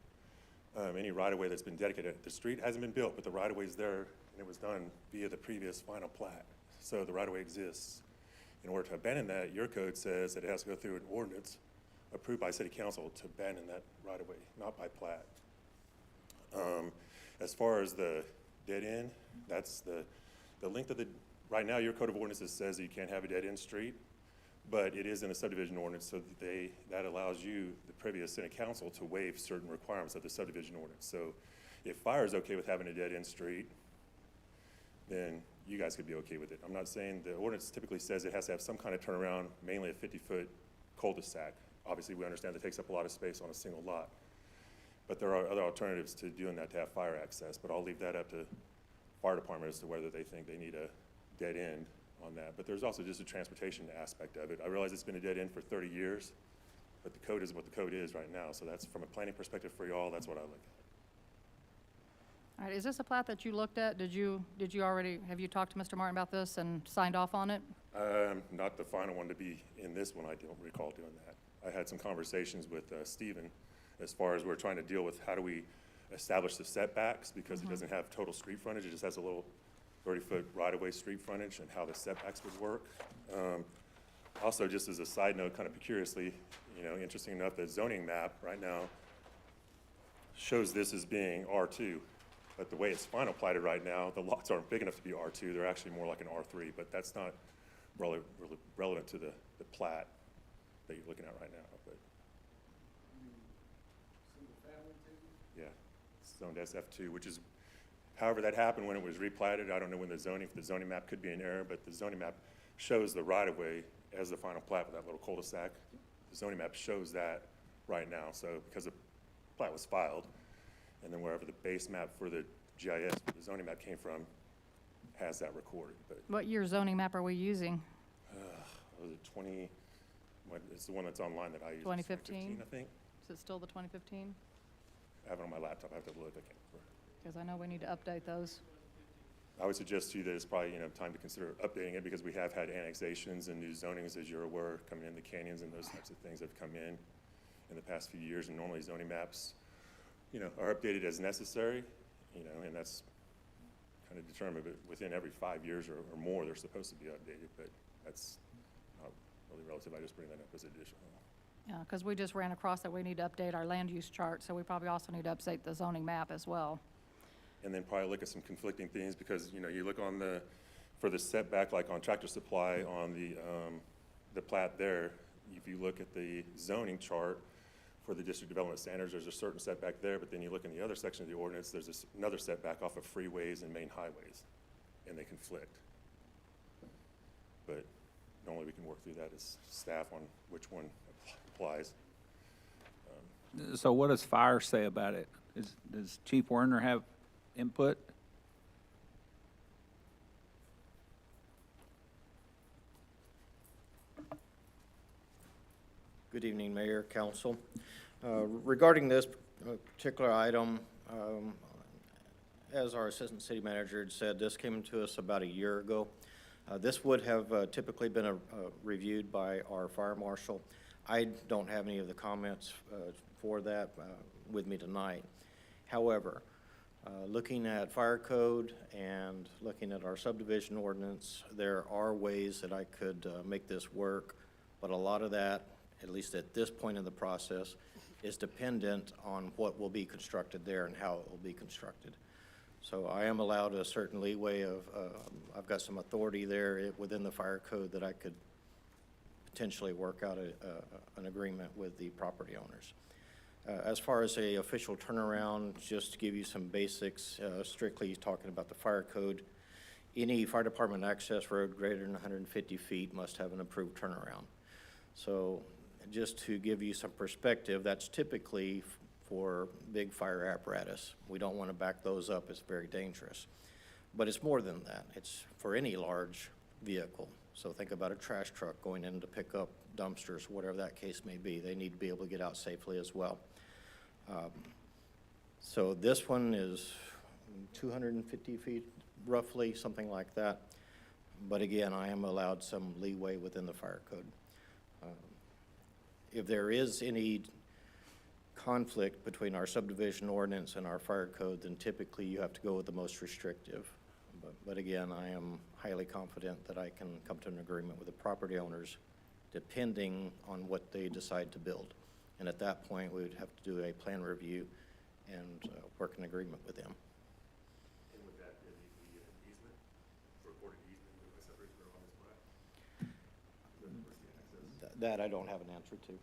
N: Any right-of-way that's been dedicated, the street hasn't been built, but the right-of-way is there, and it was done via the previous final plat. So the right-of-way exists. In order to abandon that, your code says that it has to go through an ordinance approved by city council to abandon that right-of-way, not by plat. As far as the dead end, that's the length of the, right now, your code of ordinances says that you can't have a dead-end street, but it is in a subdivision ordinance, so that allows you, the previous city council, to waive certain requirements of the subdivision ordinance. So if fire is okay with having a dead-end street, then you guys could be okay with it. I'm not saying, the ordinance typically says it has to have some kind of turnaround, mainly a 50-foot cul-de-sac. Obviously, we understand that takes up a lot of space on a single lot. But there are other alternatives to doing that to have fire access, but I'll leave that up to fire department as to whether they think they need a dead end on that. But there's also just a transportation aspect of it. I realize it's been a dead end for 30 years, but the code is what the code is right now. So that's, from a planning perspective for y'all, that's what I look at.
A: All right, is this a plat that you looked at? Did you already, have you talked to Mr. Martin about this and signed off on it?
N: Not the final one to be in this one, I don't recall doing that. I had some conversations with Stephen as far as we're trying to deal with how do we establish the setbacks, because it doesn't have total street frontage, it just has a little 30-foot right-of-way street frontage, and how the setbacks would work. Also, just as a side note, kind of curiously, interesting enough, the zoning map right now shows this as being R2, but the way it's final platted right now, the lots aren't big enough to be R2, they're actually more like an R3, but that's not really relevant to the plat that you're looking at right now, but. Yeah, it's zoned SF2, which is, however that happened when it was replatted, I don't know when the zoning map could be in error, but the zoning map shows the right-of-way as the final plat with that little cul-de-sac. The zoning map shows that right now, so because the plat was filed, and then wherever the base map for the GIS, the zoning map came from, has that recorded, but.
A: What year zoning map are we using?
N: Was it 20, it's the one that's online that I use.
A: 2015?
N: I think.
A: Is it still the 2015?
N: I have it on my laptop, I have to look, I can't remember.
A: Because I know we need to update those.
N: I would suggest to you that it's probably, time to consider updating it, because we have had annexations and new zonings, as you're aware, coming in, the canyons and those types of things have come in the past few years, and normally zoning maps, are updated as necessary, and that's kind of determined, but within every 5 years or more, they're supposed to be updated, but that's not really relative. I just bring that up as additional.
A: Yeah, because we just ran across that we need to update our land use chart, so we probably also need to update the zoning map as well.
N: And then probably look at some conflicting things, because, you look on for the setback, like on Tractor Supply, on the plat there, if you look at the zoning chart for the district development standards, there's a certain setback there, but then you look in the other section of the ordinance, there's another setback off of freeways and main highways, and they conflict. But normally we can work through that as staff on which one applies.
M: So what does fire say about it? Does Chief Werner have input?
O: Good evening, Mayor, Council. Regarding this particular item, as our Assistant City Manager had said, this came to us about a year ago. This would have typically been reviewed by our fire marshal. I don't have any of the comments for that with me tonight. However, looking at fire code and looking at our subdivision ordinance, there are ways that I could make this work, but a lot of that, at least at this point in the process, is dependent on what will be constructed there and how it will be constructed. So I am allowed a certain leeway of, I've got some authority there within the fire code that I could potentially work out an agreement with the property owners. As far as a official turnaround, just to give you some basics, strictly talking about the fire code, any fire department access road greater than 150 feet must have an approved turnaround. So just to give you some perspective, that's typically for big fire apparatus. We don't want to back those up, it's very dangerous. But it's more than that, it's for any large vehicle. So think about a trash truck going in to pick up dumpsters, whatever that case may be. They need to be able to get out safely as well. So this one is 250 feet, roughly, something like that. But again, I am allowed some leeway within the fire code. If there is any conflict between our subdivision ordinance and our fire code, then typically you have to go with the most restrictive. But again, I am highly confident that I can come to an agreement with the property owners depending on what they decide to build. And at that point, we would have to do a plan review and work an agreement with them.
N: And would that be an easement, recorded easement with a separation on this plat?
O: That I don't have an answer to.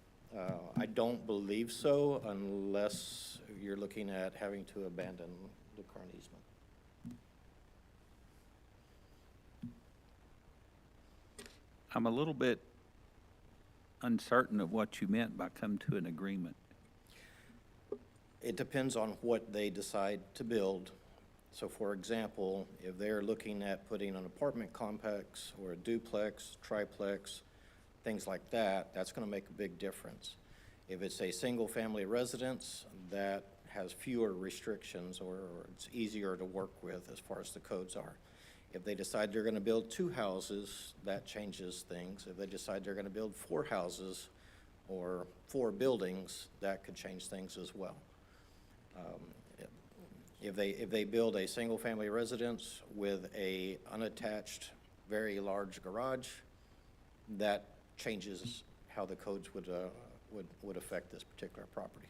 O: I don't believe so unless you're looking at having to abandon the current easement.
M: I'm a little bit uncertain of what you meant by come to an agreement.
O: It depends on what they decide to build. So for example, if they're looking at putting an apartment complex or a duplex, triplex, things like that, that's going to make a big difference. If it's a single family residence, that has fewer restrictions, or it's easier to work with as far as the codes are. If they decide they're gonna build 2 houses, that changes things. If they decide they're gonna build 4 houses or 4 buildings, that could change things as well. If they build a single-family residence with a unattached, very large garage, that changes how the codes would affect this particular property.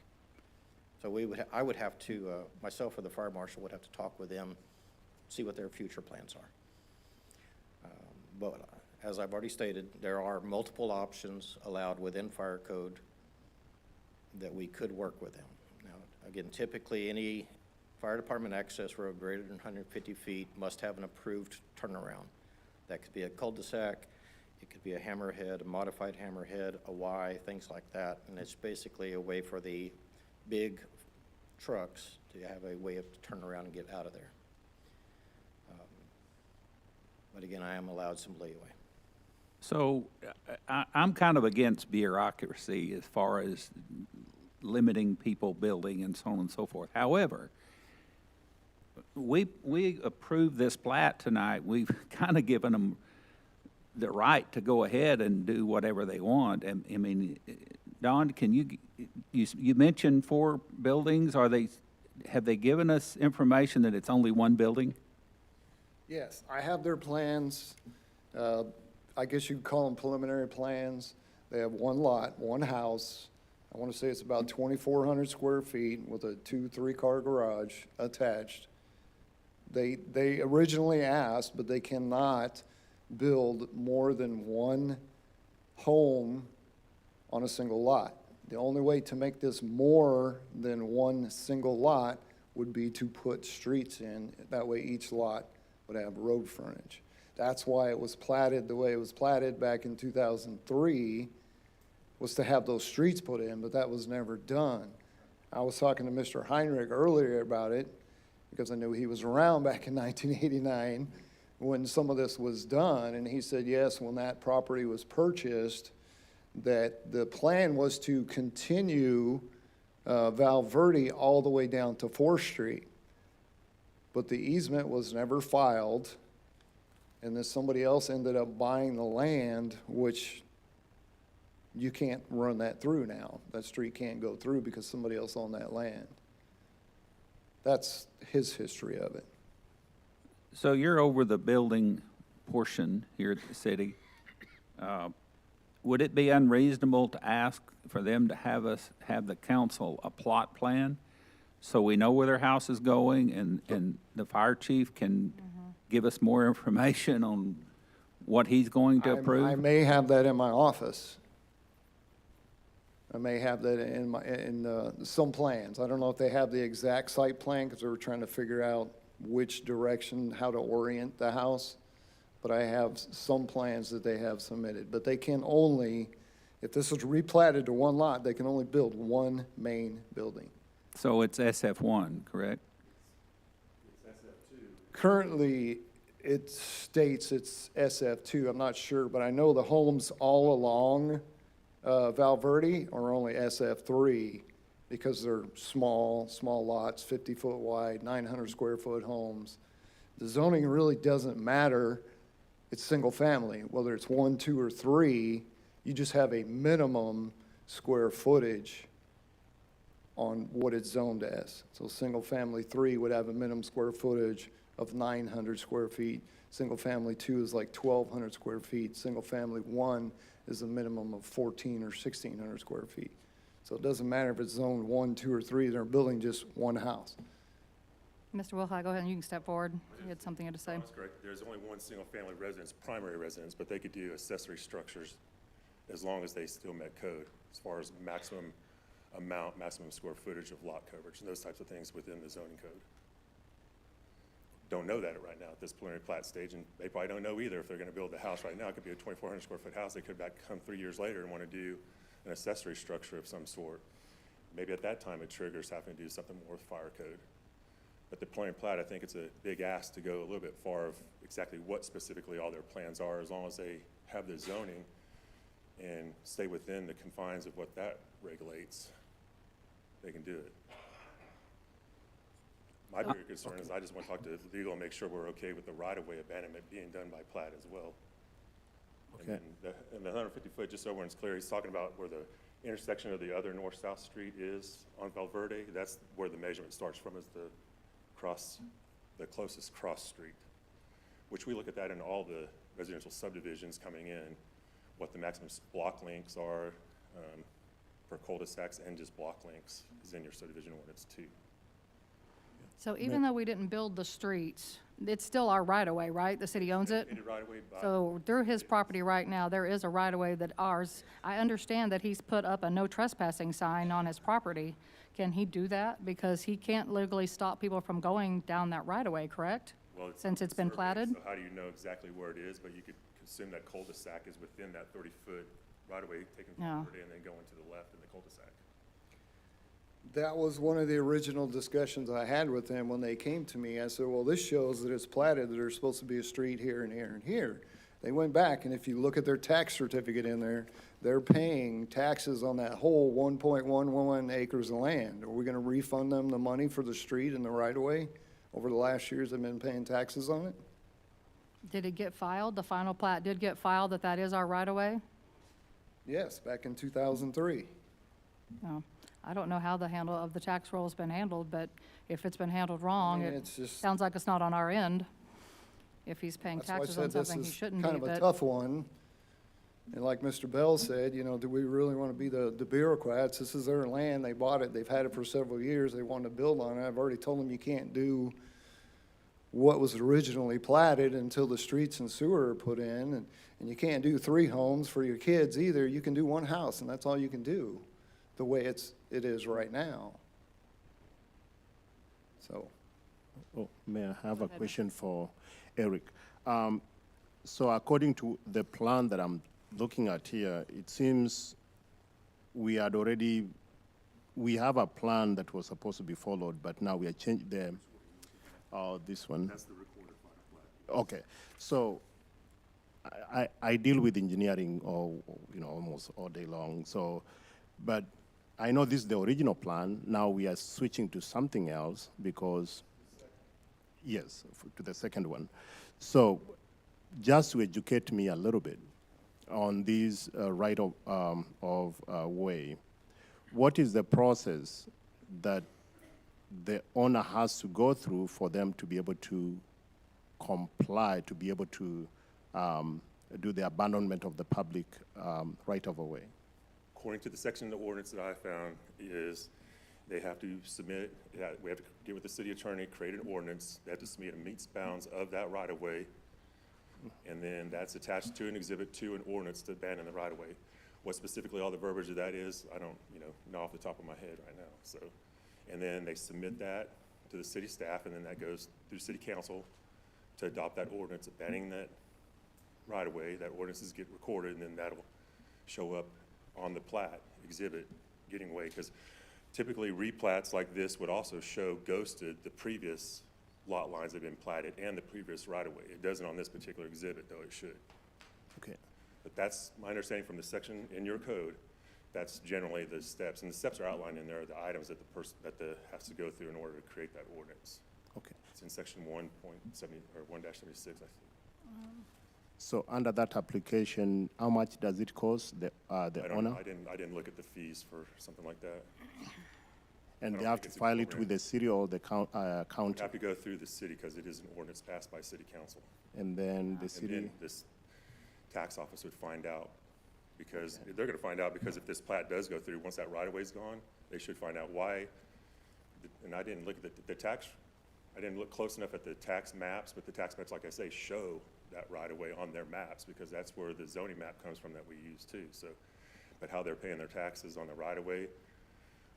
O: So I would have to, myself or the fire marshal would have to talk with them, see what their future plans are. But as I've already stated, there are multiple options allowed within fire code that we could work with them. Now, again, typically any fire department access road greater than 150 feet must have an approved turnaround. That could be a cul-de-sac, it could be a hammerhead, a modified hammerhead, a Y, things like that. And it's basically a way for the big trucks to have a way of turn around and get out of there. But again, I am allowed some leeway.
M: So I'm kind of against bureaucracy as far as limiting people building and so on and so forth. However, we approved this plat tonight. We've kind of given them the right to go ahead and do whatever they want. And I mean, Don, can you mentioned 4 buildings? Have they given us information that it's only 1 building?
K: Yes, I have their plans. I guess you'd call them preliminary plans. They have 1 lot, 1 house. I want to say it's about 2,400 square feet with a 2-3-car garage attached. They originally asked, but they cannot build more than 1 home on a single lot. The only way to make this more than 1 single lot would be to put streets in. That way each lot would have road frontage. That's why it was platted the way it was platted back in 2003, was to have those streets put in, but that was never done. I was talking to Mr. Heinrich earlier about it, because I knew he was around back in 1989 when some of this was done, and he said, yes, when that property was purchased, that the plan was to continue Val Verde all the way down to 4th Street. But the easement was never filed, and then somebody else ended up buying the land, which you can't run that through now. That street can't go through because somebody else owned that land. That's his history of it.
M: So you're over the building portion here at the city. Would it be unreasonable to ask for them to have the council a plot plan so we know where their house is going and the fire chief can give us more information on what he's going to approve?
K: I may have that in my office. I may have that in some plans. I don't know if they have the exact site plan because they were trying to figure out which direction, how to orient the house. But I have some plans that they have submitted. But they can only, if this is replatted to 1 lot, they can only build 1 main building.
M: So it's SF1, correct?
K: Currently, it states it's SF2. I'm not sure, but I know the homes all along Val Verde are only SF3 because they're small lots, 50-foot wide, 900 square foot homes. The zoning really doesn't matter. It's single family, whether it's 1, 2, or 3, you just have a minimum square footage on what it's zoned as. So single family 3 would have a minimum square footage of 900 square feet. Single family 2 is like 1,200 square feet. Single family 1 is a minimum of 1,400 or 1,600 square feet. So it doesn't matter if it's zoned 1, 2, or 3, they're building just 1 house.
A: Mr. Wilhite, go ahead and you can step forward. You had something to say.
N: That's correct. There's only 1 single-family residence, primary residence, but they could do accessory structures as long as they still met code, as far as maximum amount, maximum square footage of lot coverage, and those types of things within the zoning code. Don't know that right now at this preliminary plat stage, and they probably don't know either if they're going to build the house right now. It could be a 2,400 square foot house. They could come 3 years later and want to do an accessory structure of some sort. Maybe at that time it triggers having to do something more with fire code. But the preliminary plat, I think it's a big ask to go a little bit far of exactly what specifically all their plans are, as long as they have the zoning and stay within the confines of what that regulates, they can do it. My bigger concern is I just want to talk to legal and make sure we're okay with the right-of-way abandonment being done by plat as well.
I: Okay.
N: And the 150-foot, just so everyone's clear, he's talking about where the intersection of the other north-south street is on Valverde. That's where the measurement starts from, is the closest cross street, which we look at that in all the residential subdivisions coming in, what the maximum block lengths are for cul-de-sacs and just block lengths is in your subdivision ordinance too.
A: So even though we didn't build the streets, it's still our right-of-way, right? The city owns it?
N: Dedicated right-of-way by-
A: So through his property right now, there is a right-of-way that ours, I understand that he's put up a no trespassing sign on his property. Can he do that? Because he can't legally stop people from going down that right-of-way, correct?
N: Well,
A: Since it's been
N: surveyed,
A: platted?
N: So how do you know exactly where it is? But you could assume that cul-de-sac is within that 30-foot right-of-way taken from
A: Yeah.
N: Valverde and then going to the left in the cul-de-sac.
K: That was one of the original discussions I had with them when they came to me. I said, well, this shows that it's platted, that there's supposed to be a street here and here and here. They went back, and if you look at their tax certificate in there, they're paying taxes on that whole 1.11 acres of land. Are we gonna refund them the money for the street and the right-of-way? Over the last years, they've been paying taxes on it?
A: Did it get filed? The final plat did get filed that that is our right-of-way?
K: Yes, back in 2003.
A: No. I don't know how the handle of the tax roll has been handled, but if it's been handled wrong,
K: I mean,
A: it
K: it's just-
A: sounds like it's not on our end. If he's paying
K: That's why I
A: taxes on
K: said this
A: something he
K: is
A: shouldn't be,
K: kind of a
A: but
K: tough one. And like Mr. Bell said, you know, do we really want to be the bureaucrats? This is their land, they bought it, they've had it for several years, they want to build on it. I've already told them you can't do what was originally platted until the streets and sewer are put in, and you can't do 3 homes for your kids either. You can do 1 house, and that's all you can do, the way it is right now. So.
P: Oh, may I have a question for Eric? So according to the plan that I'm looking at here, it seems we have a plan that was supposed to be followed, but now we are changing this one.
N: That's the recorded final plat.
P: Okay, so I deal with engineering almost all day long, so, but I know this is the original plan. Now we are switching to something else because, yes, to the second one. So just to educate me a little bit on this right of way, what is the process that the owner has to go through for them to be able to comply, to be able to do the abandonment of the public right of way?
N: According to the section of the ordinance that I found is they have to submit, we have to get with the city attorney, create an ordinance. They have to submit a meets bounds of that right-of-way. And then that's attached to an exhibit to an ordinance to abandon the right-of-way. What specifically all the verbiage of that is, I don't, know off the top of my head right now. So, and then they submit that to the city staff, and then that goes through city council to adopt that ordinance abandoning that right-of-way. That ordinances get recorded, and then that'll show up on the plat exhibit getting away, because typically replats like this would also show ghosted the previous lot lines that have been platted and the previous right-of-way. It doesn't on this particular exhibit, though it should.
P: Okay.
N: But that's my understanding from the section in your code. That's generally the steps, and the steps are outlined in there, the items that the person has to go through in order to create that ordinance.
P: Okay.
N: It's in section 1.70 or 1-76, I think.
P: So under that application, how much does it cost the
N: I don't
P: owner?
N: know. I didn't look at the fees for something like that.
P: And
N: I
P: they
N: don't
P: have
N: think
P: to
N: it's
P: file it
N: incorporated.
P: with the city or the
N: You
P: county?
N: have to go through the city because it is an ordinance passed by city council.
P: And then the
N: And
P: city,
N: then this tax office would find out, because they're gonna find out, because if this plat does go through, once that right-of-way's gone, they should find out why. And I didn't look at the tax, I didn't look close enough at the tax maps, but the tax maps, like I say, show that right-of-way on their maps, because that's where the zoning map comes from that we use too, so. But how they're paying their taxes on the right-of-way,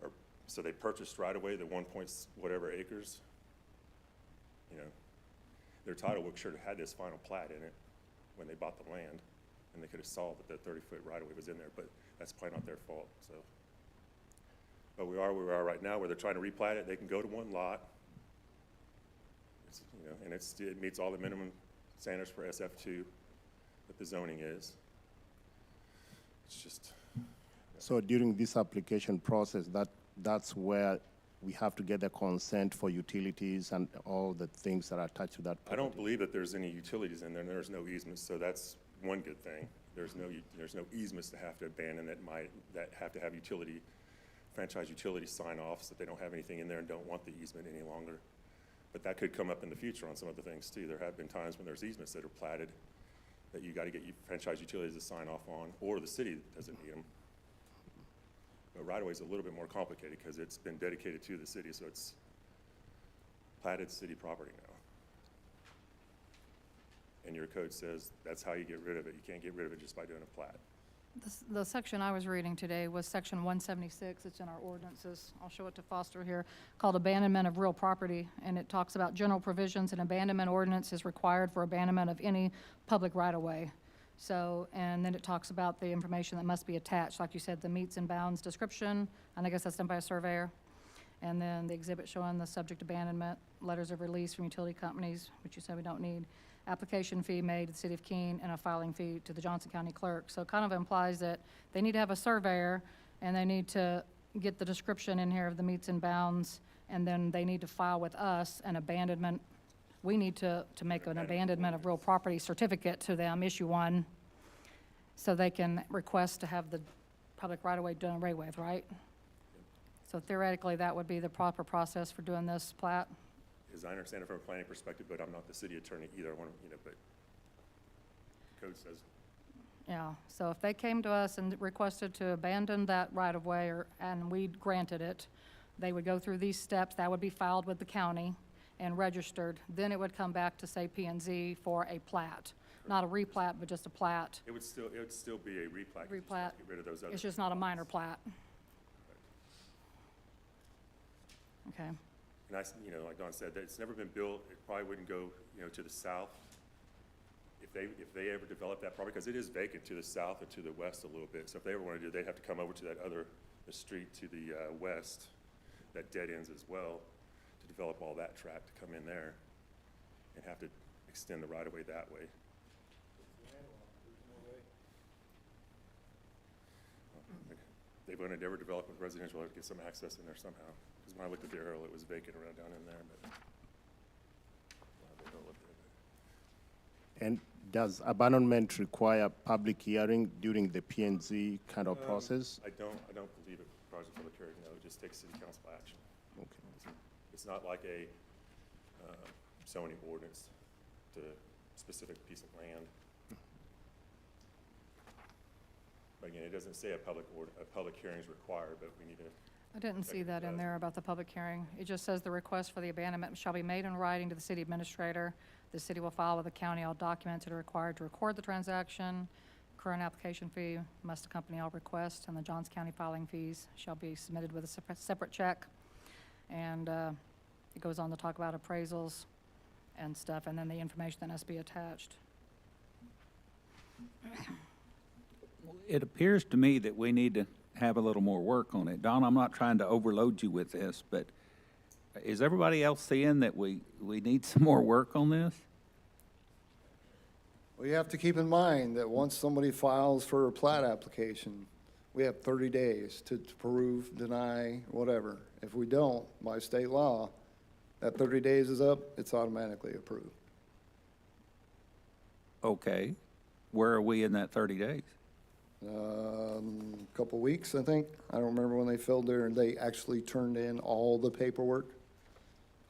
N: or, so they purchased right-of-way, the 1 point whatever acres, their title book sure had this final plat in it when they bought the land, and they could have saw that the 30-foot right-of-way was in there, but that's probably not their fault, so. But we are where we are right now, where they're trying to replat it. They can go to one lot. It's, and it meets all the minimum standards for SF2 that the zoning is. It's just.
P: so during this application process, that's where we have to get the consent for utilities and all the things that are attached to that
N: I don't
P: property.
N: believe that there's any utilities in there, and there's no easements, so that's one good thing. There's no easements to have to abandon that have to have franchise utility sign-offs, that they don't have anything in there and don't want the easement any longer. But that could come up in the future on some other things too. There have been times when there's easements that are platted that you gotta get franchise utilities to sign off on, or the city doesn't need them. But right-of-way is a little bit more complicated because it's been dedicated to the city, so it's platted city property now. And your code says that's how you get rid of it. You can't get rid of it just by doing a plat.
A: The section I was reading today was section 176. It's in our ordinances. I'll show it to Foster here, called abandonment of real property. And it talks about general provisions. An abandonment ordinance is required for abandonment of any public right-of-way. So, and then it talks about the information that must be attached. Like you said, the meets and bounds description, and I guess that's done by a surveyor. And then the exhibit showing the subject abandonment, letters of release from utility companies, which you said we don't need, application fee made to the city of Keene, and a filing fee to the Johnson County clerk. So it kind of implies that they need to have a surveyor, and they need to get the description in here of the meets and bounds, and then they need to file with us an abandonment. We need to make an abandonment of real property certificate to them, issue one, so they can request to have the public right-of-way done away with, right? So theoretically, that would be the proper process for doing this plat.
N: As I understand it from a planning perspective, but I'm not the city attorney either. I want to, but the code says.
A: Yeah, so if they came to us and requested to abandon that right-of-way, and we granted it, they would go through these steps. That would be filed with the county and registered. Then it would come back to, say, P&Z for a plat. Not a replat, but just a plat.
N: It would still be a replat. 'Cause you just
A: Replat.
N: have to get rid of those other.
A: It's just not a minor plat. Okay.
N: And like Don said, that it's never been built. It probably wouldn't go, to the south if they ever develop that property, because it is vacant to the south or to the west a little bit. So if they ever want to do it, they'd have to come over to the street to the west that dead ends as well to develop all that tract to come in there and have to extend the right-of-way that way. They're going to ever develop with residential, have to get some access in there somehow. Because when I looked at the aerial, it was vacant around down in there, but they don't look there.
P: And does abandonment require public hearing during the P&Z kind of process?
N: I don't believe it requires a public hearing, no, it just takes city council action.
P: Okay.
N: It's not like a zoning ordinance to a specific piece of land. But again, it doesn't say a public hearing is required, but we need to.
A: I didn't see that in there about the public hearing. It just says the request for the abandonment shall be made in writing to the city administrator. The city will file with the county all documents that are required to record the transaction. Current application fee must accompany all requests, and the Johns County filing fees shall be submitted with a separate check. And it goes on to talk about appraisals and stuff, and then the information that has to be attached.
M: It appears to me that we need to have a little more work on it. Don, I'm not trying to overload you with this, but is everybody else seeing that we need some more work on this?
K: Well, you have to keep in mind that once somebody files for a plat application, we have 30 days to prove, deny, whatever. If we don't, by state law, that 30 days is up, it's automatically approved.
M: Okay. Where are we in that 30 days?
K: Couple weeks, I think. I don't remember when they filled there, and they actually turned in all the paperwork.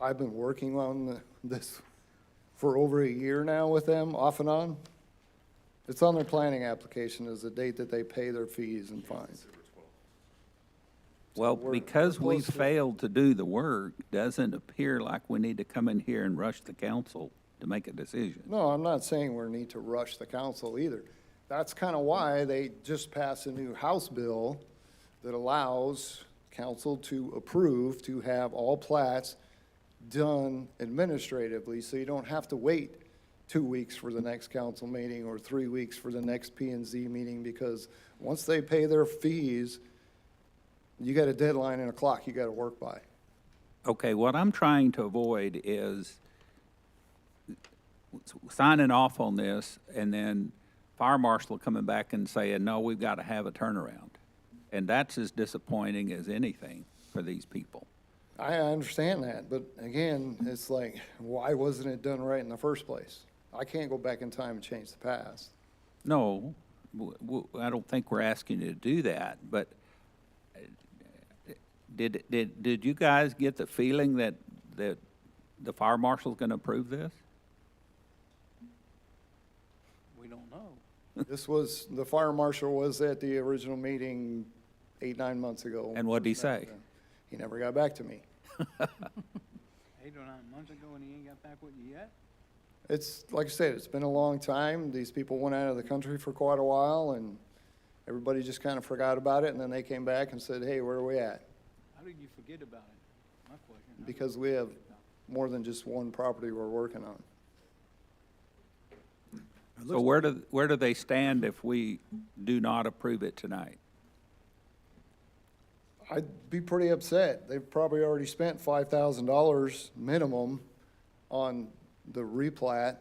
K: I've been working on this for over a year now with them, off and on. It's on their planning application as the date that they pay their fees and fines.
M: Well,
K: we're
M: because we
K: close to-
M: failed to do the work, doesn't appear like we need to come in here and rush the council to make a decision.
K: No, I'm not saying we need to rush the council either. That's kind of why they just passed a new House bill that allows council to approve to have all plats done administratively, so you don't have to wait 2 weeks for the next council meeting or 3 weeks for the next P&Z meeting, because once they pay their fees, you got a deadline and a clock you got to work by.
M: Okay, what I'm trying to avoid is signing off on this and then fire marshal coming back and saying, no, we've got to have a turnaround. And that's as disappointing as anything for these people.
K: I understand that, but again, it's like, why wasn't it done right in the first place? I can't go back in time and change the past.
M: No, I don't think we're asking you to do that, but did you guys get the feeling that the fire marshal's gonna approve this?
J: We don't know.
K: The fire marshal was at the original meeting 8, 9 months ago.
M: And what'd he say?
K: He never got back to me.
J: 8 or 9 months ago, and he ain't got back with you yet?
K: It's, like I said, it's been a long time. These people went out of the country for quite a while, and everybody just kind of forgot about it, and then they came back and said, hey, where are we at?
J: How did you forget about it? My question.
K: Because we have more than just one property we're working on.
M: So where do they stand if we do not approve it tonight?
K: I'd be pretty upset. They've probably already spent $5,000 minimum on the replat.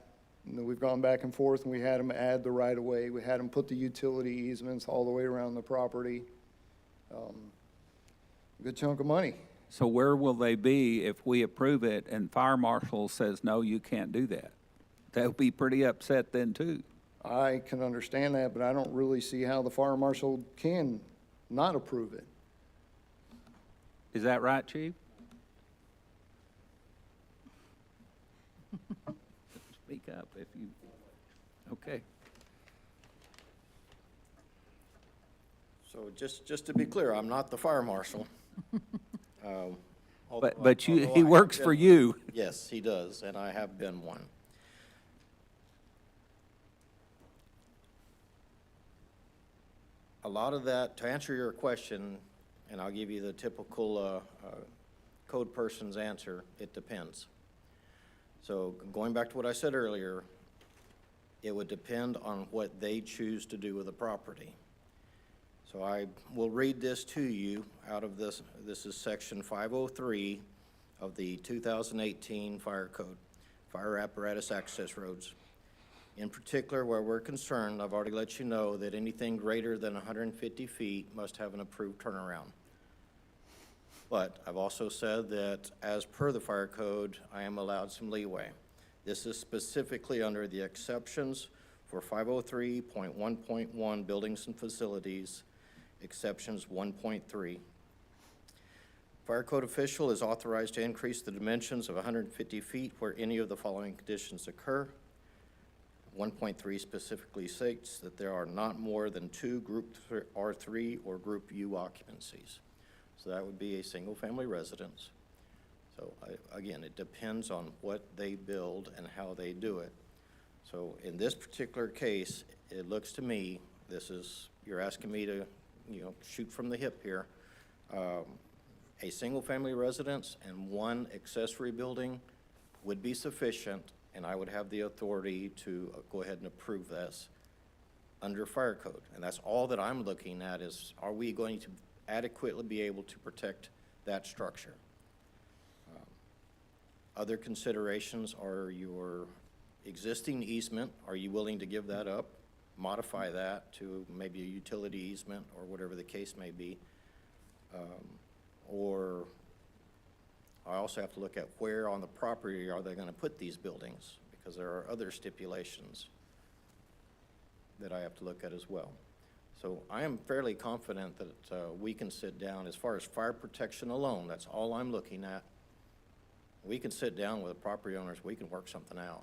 K: And then we've gone back and forth, and we had them add the right-of-way. We had them put the utility easements all the way around the property. Good chunk of money.
M: So where will they be if we approve it and fire marshal says, no, you can't do that? They'll be pretty upset then too.
K: I can understand that, but I don't really see how the fire marshal can not approve it.
M: Is that right, Chief? Speak up if you, okay.
O: So just to be clear, I'm not the fire marshal.
M: But he
O: although I have
M: works for
O: been-
M: you.
O: Yes, he does, and I have been one. A lot of that, to answer your question, and I'll give you the typical code person's answer, it depends. So going back to what I said earlier, it would depend on what they choose to do with the property. So I will read this to you out of this. This is section 503 of the 2018 Fire Code, Fire Apparatus Access Roads. In particular, where we're concerned, I've already let you know that anything greater than 150 feet must have an approved turnaround. But I've also said that as per the fire code, I am allowed some leeway. This is specifically under the exceptions for 503.1.1 buildings and facilities, exceptions 1.3. Fire code official is authorized to increase the dimensions of 150 feet where any of the following conditions occur. 1.3 specifically states that there are not more than 2 Group R3 or Group U occupancies. So that would be a single-family residence. So again, it depends on what they build and how they do it. So in this particular case, it looks to me, you're asking me to, shoot from the hip here. A single-family residence and 1 accessory building would be sufficient, and I would have the authority to go ahead and approve this under fire code. And that's all that I'm looking at is, are we going to adequately be able to protect that structure? Other considerations are your existing easement. Are you willing to give that up, modify that to maybe a utility easement or whatever the case may be? Or I also have to look at where on the property are they going to put these buildings, because there are other stipulations that I have to look at as well. So I am fairly confident that we can sit down, as far as fire protection alone, that's all I'm looking at. We can sit down with the property owners, we can work something out.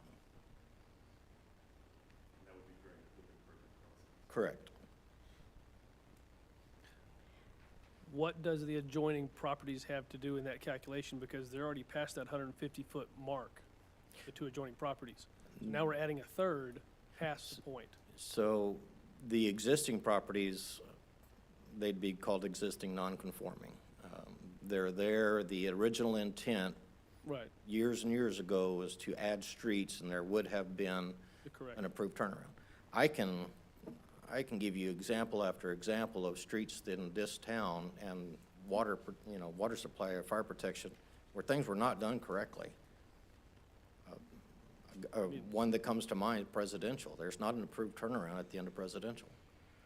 N: That would be great with the permit process.
O: Correct.
L: What does the adjoining properties have to do in that calculation? Because they're already past that 150-foot mark, the 2 adjoining properties. Now we're adding a third past the point.
O: So the existing properties, they'd be called existing non-conforming. They're there, the original intent
L: Right.
O: years and years ago was to add streets, and there would have been
L: You're correct.
O: an approved turnaround. I can give you example after example of streets in this town and water supply or fire protection where things were not done correctly. One that comes to mind, Presidential. There's not an approved turnaround at the end of Presidential.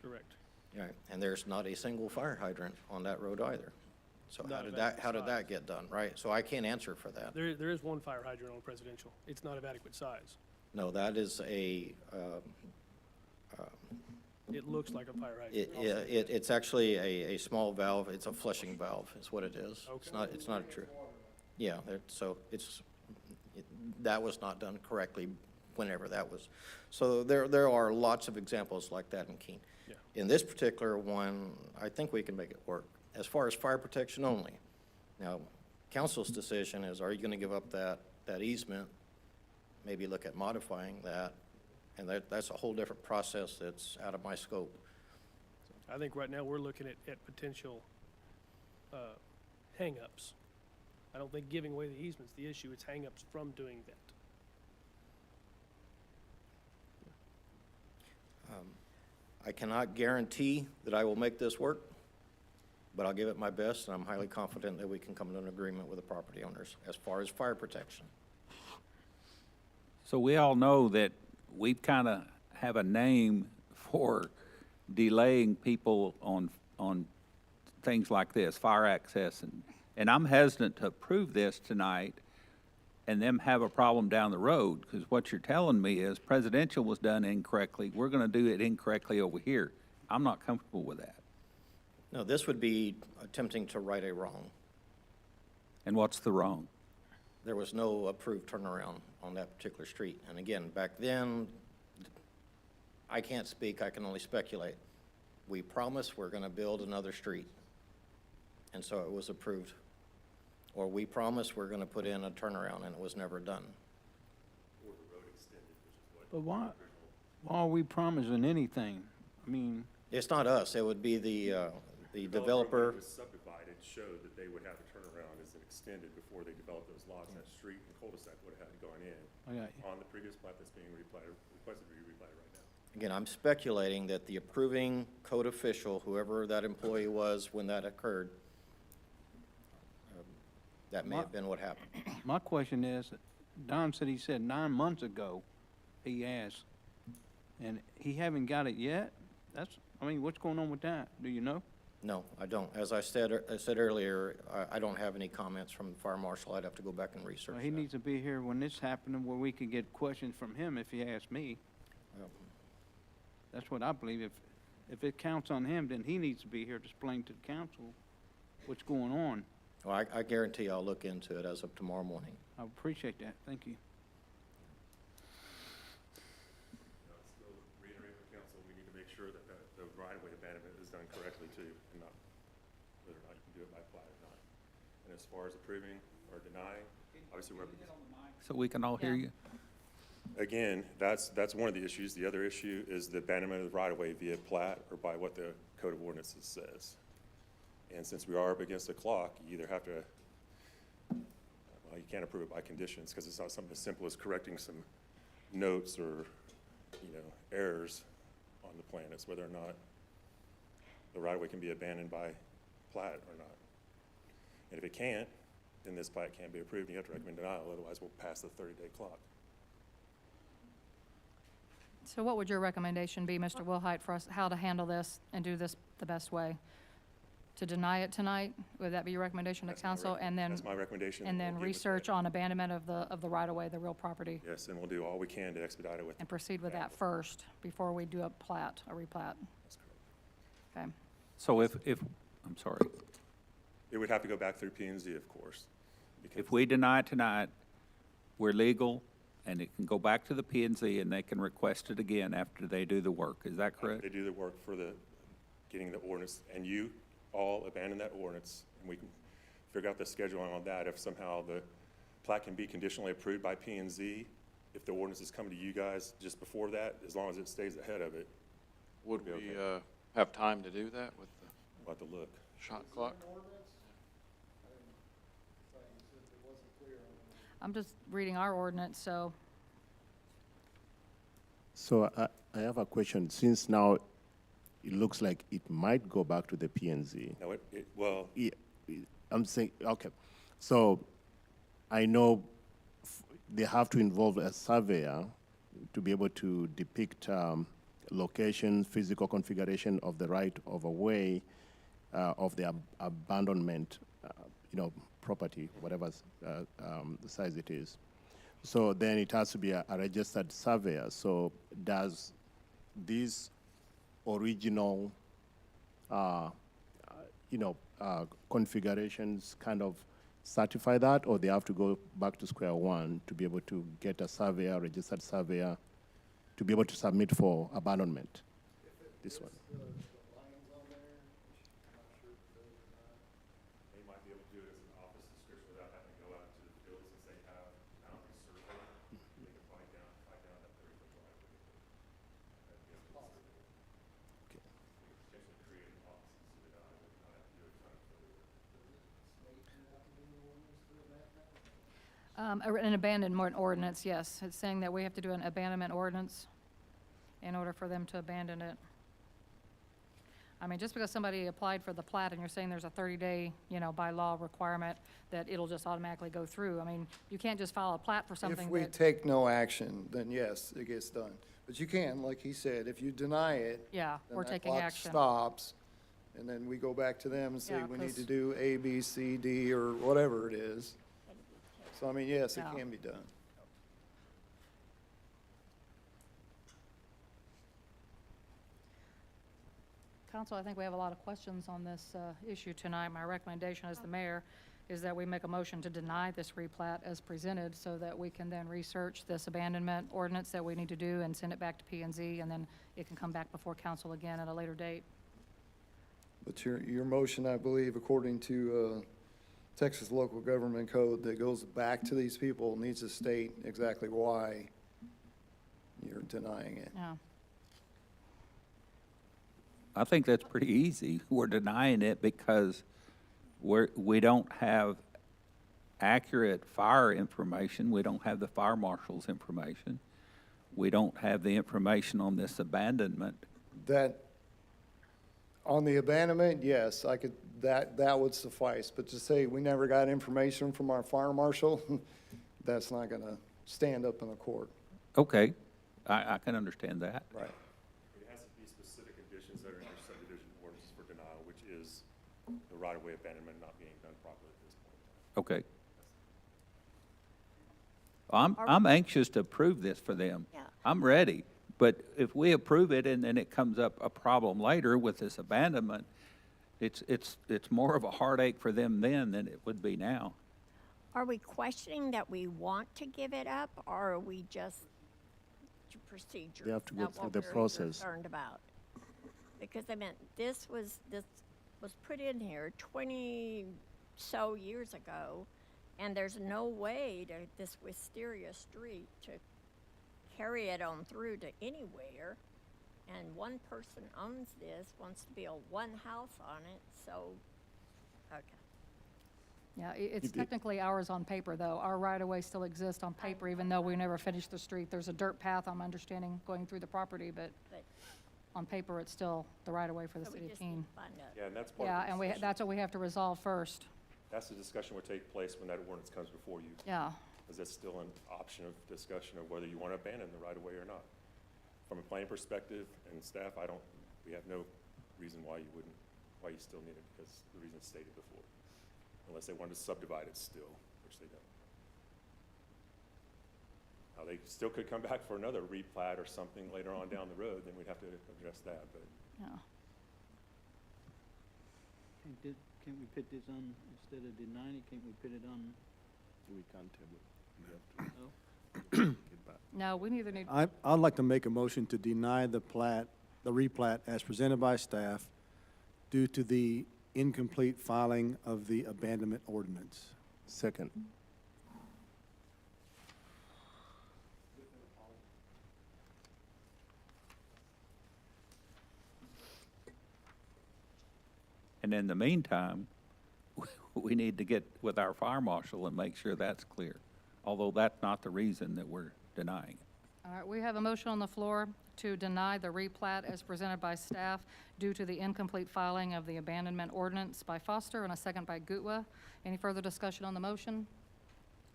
L: Correct.
O: Yeah, and there's not a single fire hydrant on that road either. So
L: Not
O: how
L: of
O: did that,
L: adequate
O: how did that
L: size.
O: get done, right? So I can't answer for that.
L: There is one fire hydrant on Presidential. It's not of adequate size.
O: No, that is
L: It looks like a fire hydrant.
O: it's actually a small valve, it's a flushing valve, is what it is. It's not a true. Yeah, so that was not done correctly whenever that was. So there are lots of examples like that in Keene.
L: Yeah.
O: In this particular one, I think we can make it work. As far as fire protection only, now, council's decision is, are you gonna give up that easement? Maybe look at modifying that, and that's a whole different process that's out of my scope.
L: I think right now we're looking at potential hang-ups. I don't think giving away the easement's the issue, it's hang-ups from doing that.
O: I cannot guarantee that I will make this work, but I'll give it my best, and I'm highly confident that we can come to an agreement with the property owners as far as fire protection.
M: So we all know that we kind of have a name for delaying people on things like this, fire access, and I'm hesitant to approve this tonight and them have a problem down the road, because what you're telling me is Presidential was done incorrectly, we're gonna do it incorrectly over here. I'm not comfortable with that.
O: No, this would be attempting to right a wrong.
M: And what's the wrong?
O: There was no approved turnaround on that particular street. And again, back then, I can't speak, I can only speculate. We promised we're gonna build another street, and so it was approved. Or we promised we're gonna put in a turnaround, and it was never done.
J: But why are we promising anything? I mean,
O: It's not us, it would be the developer.
N: When it was subdivided, showed that they would have a turnaround as an extended before they developed those lots. That street and cul-de-sac would have had gone in
J: okay,
N: on the previous plat that's being requested to be replatted right now.
O: Again, I'm speculating that the approving code official, whoever that employee was when that occurred, that may have been what happened.
J: my question is, Don said he said 9 months ago, he asked, and he haven't got it yet? I mean, what's going on with that? Do you know?
O: No, I don't. As I said earlier, I don't have any comments from the fire marshal. I'd have to go back and research
J: Well, he
O: that.
J: needs to be here when this happened, where we could get questions from him if he asked me. That's what I believe. If it counts on him, then he needs to be here to explain to the council what's going on.
O: Well, I guarantee I'll look into it as of tomorrow morning.
J: I appreciate that. Thank you.
N: Still reiterate with council, we need to make sure that the right-of-way abandonment is done correctly too, and not whether or not you can do it by plat or not. And as far as approving or denying, obviously we're.
M: So we can all hear you?
N: Again, that's one of the issues. The other issue is the abandonment of the right-of-way via plat or by what the Code of Ordinances says. And since we are up against the clock, you either have to, well, you can't approve it by conditions because it's not something as simple as correcting some notes or, errors on the plan. It's whether or not the right-of-way can be abandoned by plat or not. And if it can't, then this plat can't be approved. You have to recommend denial, otherwise we'll pass the 30-day clock.
A: So what would your recommendation be, Mr. Wilhite, for us, how to handle this and do this the best way? To deny it tonight? Would that be your recommendation to
N: That's my
A: council? And then,
N: That's my recommendation.
A: and
N: We'll
A: then
N: get with
A: research
N: that.
A: on abandonment of the right-of-way, the real property,
N: Yes, and we'll do all we can to expedite it with.
A: and proceed with that first before we do a replat.
N: That's correct.
A: Okay.
M: So if, I'm sorry,
N: It would have to go back through P and Z, of course. because
M: if we deny it tonight, we're legal, and it can go back to the P and Z, and they can request it again after they do the work. Is that correct?
N: They do the work for getting the ordinance, and you all abandon that ordinance, and we can figure out the scheduling on that. If somehow the plat can be conditionally approved by P and Z, if the ordinance is coming to you guys just before that, as long as it stays ahead of it.
F: Would
N: It'll be
F: we
N: okay.
F: have time to do that with the
N: We'll have to look.
F: shot clock?
A: I'm just reading our ordinance, so
P: So I have a question. Since now it looks like it might go back to the P and Z.
N: No, well,
P: Yeah, I'm saying, okay. So I know they have to involve a surveyor to be able to depict location, physical configuration of the right of a way of the abandonment property, whatever the size it is. So then it has to be a registered surveyor. So does these original, configurations kind of certify that, or they have to go back to square one to be able to get a surveyor, registered surveyor, to be able to submit for abandonment? This one.
N: They might be able to do it as an office description without having to go out to the field since they have boundary survey. They can find down that 30-foot driveway. That'd be up to the surveyor.
P: Okay.
N: They could potentially create an office in Cedar Island, not have to do a ton of further work.
A: An abandonment ordinance, yes. It's saying that we have to do an abandonment ordinance in order for them to abandon it. I mean, just because somebody applied for the plat and you're saying there's a 30-day, by law requirement that it'll just automatically go through. I mean, you can't just file a plat for something
K: If we
A: that,
K: take no action, then yes, it gets done. But you can, like he said, if you deny it,
A: yeah,
K: then
A: we're
K: that
A: taking
K: clock
A: action.
K: stops, and then we go back to them and say,
A: Yeah,
K: we need
A: 'cause-
K: to do A, B, C, D, or whatever it is. So, I mean, yes, it
A: Yeah.
K: can be done.
A: Council, I think we have a lot of questions on this issue tonight. My recommendation as the mayor is that we make a motion to deny this replat as presented so that we can then research this abandonment ordinance that we need to do and send it back to P&Z, and then it can come back before council again at a later date.
K: But your motion, I believe, according to Texas Local Government Code, that goes back to these people, needs to state exactly why you're denying it.
A: Yeah.
M: I think that's pretty easy. We're denying it because we don't have accurate fire information. We don't have the fire marshal's information. We don't have the information on this abandonment.
K: That, on the abandonment, yes, that would suffice. But to say we never got information from our fire marshal, that's not gonna stand up in the court.
M: Okay, I can understand that.
K: Right.
N: It has to be specific conditions that are in your subdivision ordinances for denial, which is the right-of-way abandonment not being done properly at this point.
M: Okay. I'm anxious to approve this for them.
G: Yeah.
M: I'm ready. But if we approve it and then it comes up a problem later with this abandonment, it's more of a heartache for them then than it would be now.
G: Are we questioning that we want to give it up, or are we just procedure?
P: They have to
G: Is
P: go
G: that
P: through
G: what
P: the
G: we're
P: process.
G: Concerned about? Because I meant, this was put in here 20-so years ago, and there's no way to, this wisteria street, to carry it on through to anywhere. And one person owns this, wants to build one house on it, so, okay.
A: Yeah, it's
P: If it-
A: technically ours on paper, though. Our right-of-way still exists on paper, even though we never finished the street. There's a dirt path, I'm understanding, going through the property, but
G: But,
A: on paper, it's still the right-of-way for the
G: so we
A: city of
G: just need
A: Keene.
G: to find out.
N: Yeah, and that's part
A: Yeah,
N: of
A: and
N: the discussion.
A: that's what we have to resolve first.
N: That's the discussion will take place when that ordinance comes before you.
A: Yeah,
N: Because that's still an option of discussion of whether you want to abandon the right-of-way or not. From a planning perspective and staff, we have no reason why you still need it, because the reason stated before. Unless they wanted to subdivide it still, which they don't. Now, they still could come back for another replat or something later on down the road, then we'd have to address that, but
A: yeah.
J: Can't we put this on, instead of denying it, can't we put it on?
P: We can't table it.
J: Oh,
P: Get back.
A: No, we neither need,
I: I'd like to make a motion to deny the replat as presented by staff due to the incomplete filing of the abandonment ordinance.
P: Second.
M: And in the meantime, we need to get with our fire marshal and make sure that's clear, although that's not the reason that we're denying it.
A: all right, we have a motion on the floor to deny the replat as presented by staff due to the incomplete filing of the abandonment ordinance by Foster and a second by Gutwa. Any further discussion on the motion?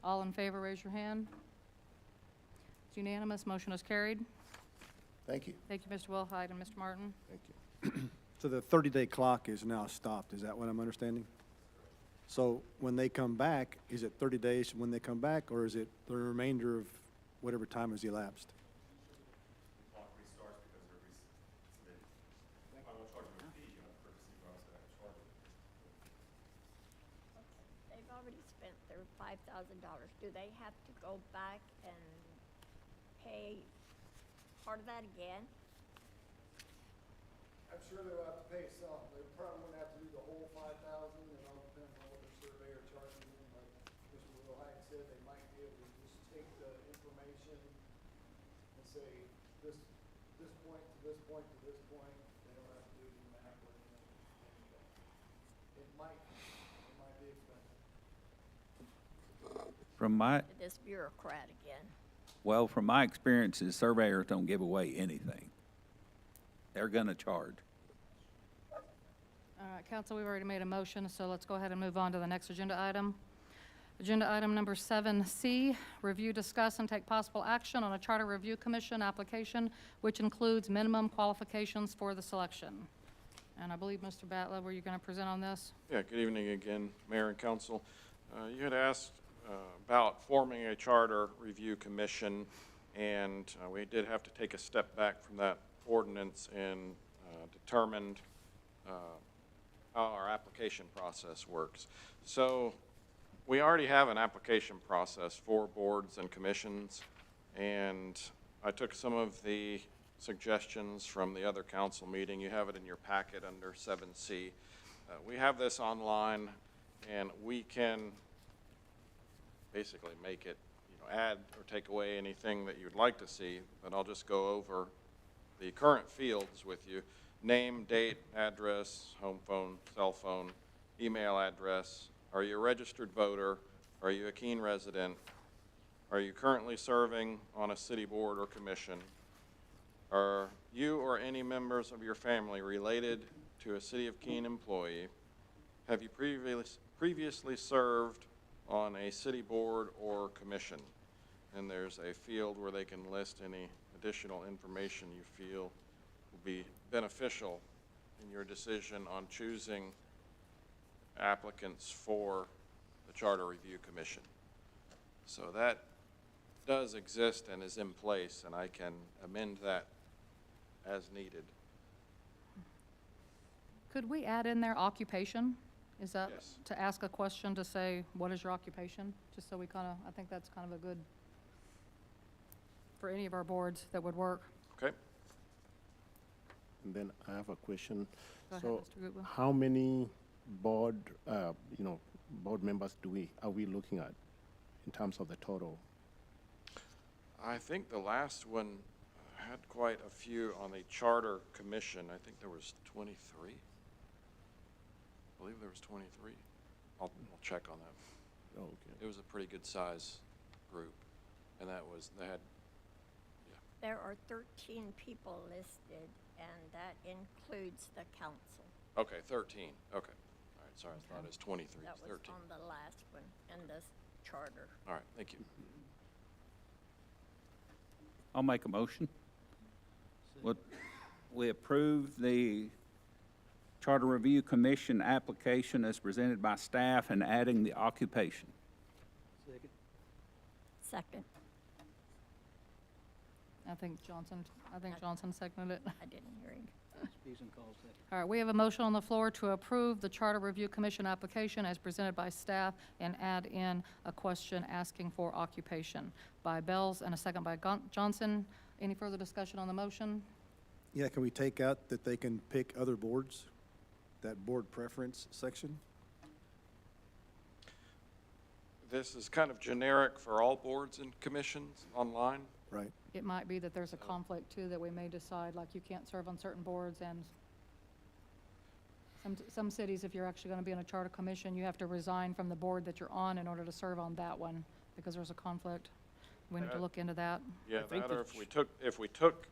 A: All in favor, raise your hand. It's unanimous, motion is carried.
K: Thank you.
A: Thank you, Mr. Wilhite and Mr. Martin.
K: Thank you.
I: So the 30-day clock is now stopped, is that what I'm understanding? So when they come back, is it 30 days from when they come back, or is it the remainder of whatever time has elapsed?
N: Clock restarts because they're resubmitted. I won't charge them a fee on the purchasing process, I charge them.
G: They've already spent their $5,000. Do they have to go back and pay part of that again?
K: I'm sure they'll have to pay some. They probably wouldn't have to do the whole 5,000. It all depends on what their surveyor charges them. Like Mr. Wilhite said, they might be able to just take the information and say, this point to this point to this point. They don't have to do the math or anything. It might be expensive.
M: From my,
G: This bureaucrat again.
M: well, from my experiences, surveyors don't give away anything. They're gonna charge.
A: All right, council, we've already made a motion, so let's go ahead and move on to the next agenda item. Agenda item number 7C, review, discuss, and take possible action on a Charter Review Commission application, which includes minimum qualifications for the selection. And I believe, Mr. Batla, were you going to present on this?
F: Yeah, good evening again, Mayor and Council. You had asked about forming a charter review commission, and we did have to take a step back from that ordinance and determined how our application process works. So we already have an application process for boards and commissions, and I took some of the suggestions from the other council meeting. You have it in your packet under 7C. We have this online, and we can basically make it, add or take away anything that you'd like to see, but I'll just go over the current fields with you. Name, date, address, home phone, cell phone, email address. Are you a registered voter? Are you a Keene resident? Are you currently serving on a city board or commission? Are you or any members of your family related to a City of Keene employee? Have you previously served on a city board or commission? And there's a field where they can list any additional information you feel will be beneficial in your decision on choosing applicants for the Charter Review Commission. So that does exist and is in place, and I can amend that as needed.
A: Could we add in there occupation? Is that
F: Yes.
A: to ask a question to say, what is your occupation? Just so we kind of, I think that's kind of a good, for any of our boards that would work.
F: Okay?
P: And then I have a question.
A: Go ahead,
P: So
A: Mr. Goodwin.
P: how many board, board members are we looking at in terms of the total?
F: I think the last one had quite a few on the Charter Commission. I think there was 23. I believe there was 23. I'll check on that.
P: Oh, okay.
F: It was a pretty good size group, and they had,
G: There are 13 people listed, and that includes the council.
F: okay, 13, okay. All right, sorry, I thought it was 23,
G: That
F: it's
G: was
F: 13.
G: on the last one, and the charter.
F: All right, thank you.
M: I'll make a motion. We approve the Charter Review Commission application as presented by staff and adding the occupation.
G: Second.
A: I think Johnson seconded it.
G: I didn't hear him.
A: All right, we have a motion on the floor to approve the Charter Review Commission application as presented by staff and add in a question asking for occupation by Bells and a second by Johnson. Any further discussion on the motion?
I: Yeah, can we take out that they can pick other boards, that board preference section?
F: This is kind of generic for all boards and commissions online.
I: Right.
A: It might be that there's a conflict too, that we may decide, like you can't serve on certain boards, and some cities, if you're actually going to be on a charter commission, you have to resign from the board that you're on in order to serve on that one, because there's a conflict. We need to look into that.
F: Yeah,
L: think
F: that or
L: that
F: if we took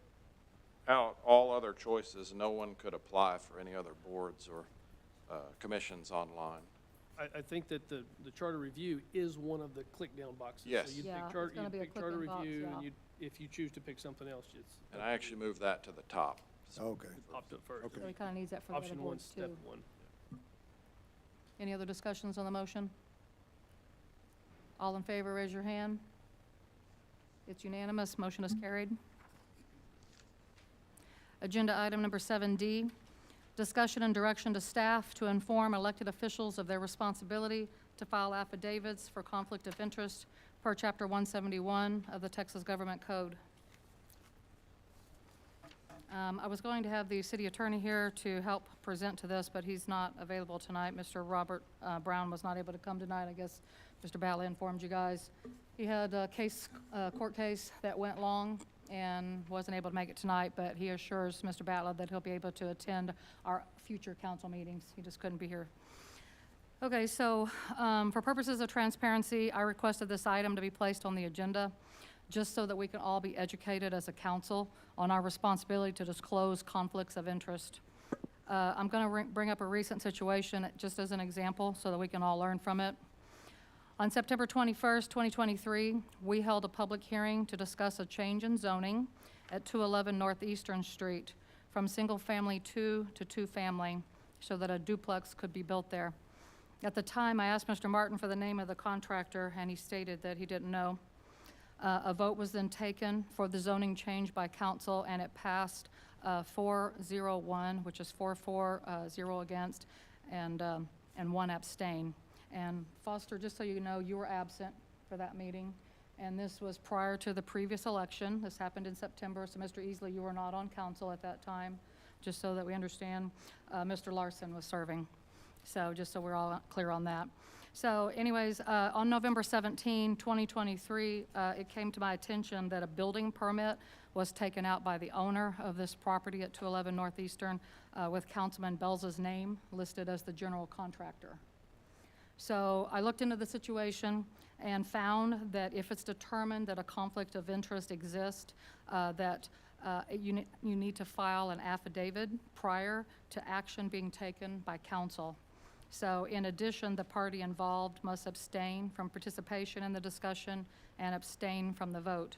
F: out all other choices, no one could apply for any other boards or commissions online.
L: I think that the charter review is one of the click-down boxes.
F: Yes.
L: So you'd
A: Yeah,
L: pick
A: it's
L: charter,
A: gonna
L: you'd
A: be a
L: pick charter
A: click-in box,
L: review,
A: yeah.
L: and if you choose to pick something else, it's.
F: And I actually moved that to the top.
I: Okay.
L: Popped up first.
I: Okay.
A: So he kind of needs that for the other
L: Option one,
A: boards too.
L: step one.
A: Any other discussions on the motion? All in favor, raise your hand. It's unanimous, motion is carried. Agenda item number 7D, discussion and direction to staff to inform elected officials of their responsibility to file affidavits for conflict of interest per Chapter 171 of the Texas Government Code. I was going to have the city attorney here to help present to this, but he's not available tonight. Mr. Robert Brown was not able to come tonight. I guess Mr. Batley informed you guys. He had a court case that went long and wasn't able to make it tonight, but he assures Mr. Batley that he'll be able to attend our future council meetings. He just couldn't be here. Okay, so for purposes of transparency, I requested this item to be placed on the agenda just so that we can all be educated as a council on our responsibility to disclose conflicts of interest. I'm going to bring up a recent situation just as an example so that we can all learn from it. On September 21st, 2023, we held a public hearing to discuss a change in zoning at 211 Northeastern Street from single-family 2 to 2-family so that a duplex could be built there. At the time, I asked Mr. Martin for the name of the contractor, and he stated that he didn't know. A vote was then taken for the zoning change by council, and it passed 4-0-1, which is 4-4-0 against, and 1 abstain. And Foster, just so you know, you were absent for that meeting, and this was prior to the previous election. This happened in September, so Mr. Easley, you were not on council at that time, just so that we understand. Mr. Larson was serving, so just so we're all clear on that. So anyways, on November 17, 2023, it came to my attention that a building permit was taken out by the owner of this property at 211 Northeastern with Councilman Belz's name listed as the general contractor. So I looked into the situation and found that if it's determined that a conflict of interest exists, that you need to file an affidavit prior to action being taken by council. So in addition, the party involved must abstain from participation in the discussion and abstain from the vote.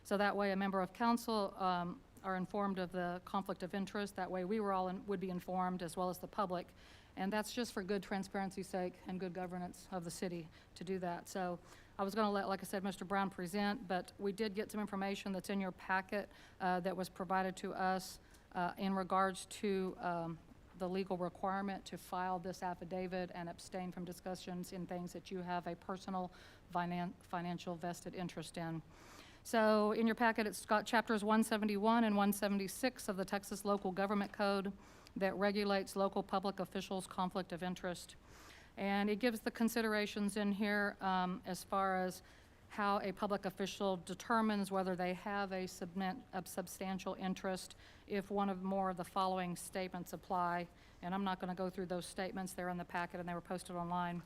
A: So that way a member of council are informed of the conflict of interest. That way we would be informed as well as the public. And that's just for good transparency's sake and good governance of the city to do that. So I was going to let, like I said, Mr. Brown present, but we did get some information that's in your packet that was provided to us in regards to the legal requirement to file this affidavit and abstain from discussions in things that you have a personal financial vested interest in. So in your packet, it's got chapters 171 and 176 of the Texas Local Government Code that regulates local public officials' conflict of interest. And it gives the considerations in here as far as how a public official determines whether they have a substantial interest if one of more of the following statements apply. And I'm not going to go through those statements. They're in the packet and they were posted online.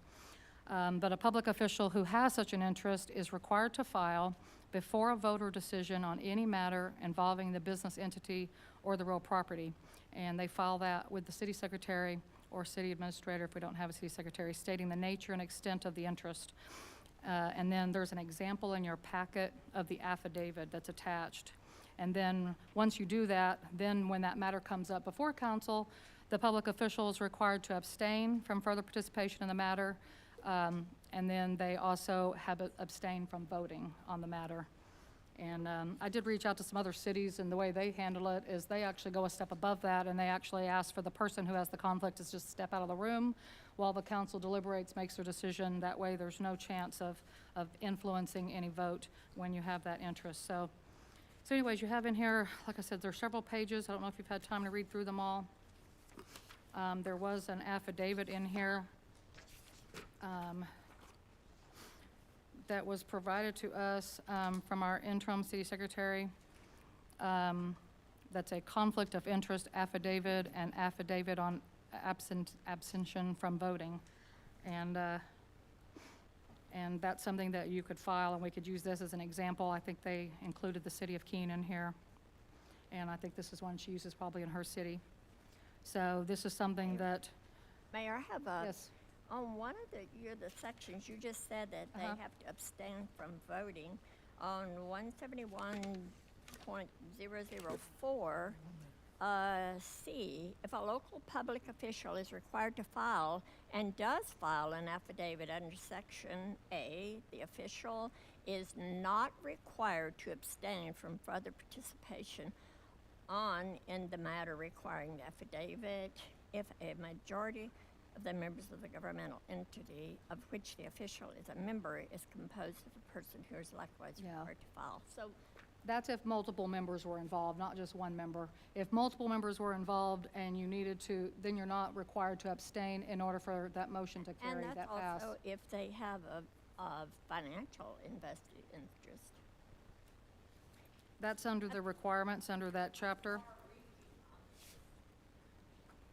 A: But a public official who has such an interest is required to file before a vote or decision on any matter involving the business entity or the real property. And they file that with the city secretary or city administrator if we don't have a city secretary, stating the nature and extent of the interest. And then there's an example in your packet of the affidavit that's attached. And then once you do that, then when that matter comes up before council, the public official is required to abstain from further participation in the matter. And then they also have abstained from voting on the matter. And I did reach out to some other cities, and the way they handle it is they actually go a step above that, and they actually ask for the person who has the conflict to just step out of the room while the council deliberates, makes their decision. That way there's no chance of influencing any vote when you have that interest. So anyways, you have in here, like I said, there's several pages. I don't know if you've had time to read through them all. There was an affidavit in here that was provided to us from our interim city secretary. That's a conflict of interest affidavit and affidavit on abstention from voting. And that's something that you could file, and we could use this as an example. I think they included the city of Keene in here. And I think this is one she uses probably in her city. So this is something that.
G: Mayor, I have a.
A: Yes.
G: On one of the sections, you just said that they have to abstain from voting. On 171.004, C, if a local public official is required to file and does file an affidavit under Section A, the official is not required to abstain from further participation in the matter requiring the affidavit if a majority of the members of the governmental entity of which the official is a member is composed of a person who is likewise
A: Yeah.
G: required to file. So
A: That's if multiple members were involved, not just one member. If multiple members were involved and you needed to, then you're not required to abstain in order for that motion to carry,
G: and
A: that
G: that's
A: pass.
G: also if they have a financial invested interest.
A: That's under the requirements under that chapter.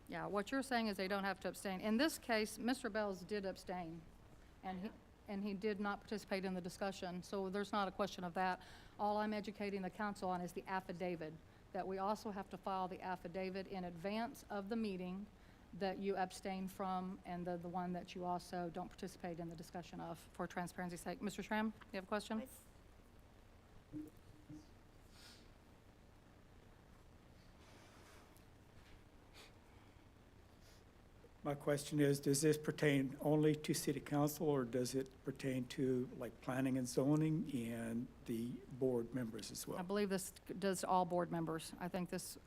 A: Yeah, what you're saying is they don't have to abstain. In this case, Mr. Bells did abstain, and he did not participate in the discussion, so there's not a question of that. All I'm educating the council on is the affidavit, that we also have to file the affidavit in advance of the meeting that you abstain from, and the one that you also don't participate in the discussion of, for transparency's sake. Mr. Schramm, you have a question?
D: My question is, does this pertain only to city council, or does it pertain to like planning and zoning and the board members as well?
A: I believe this does to all board members. I think this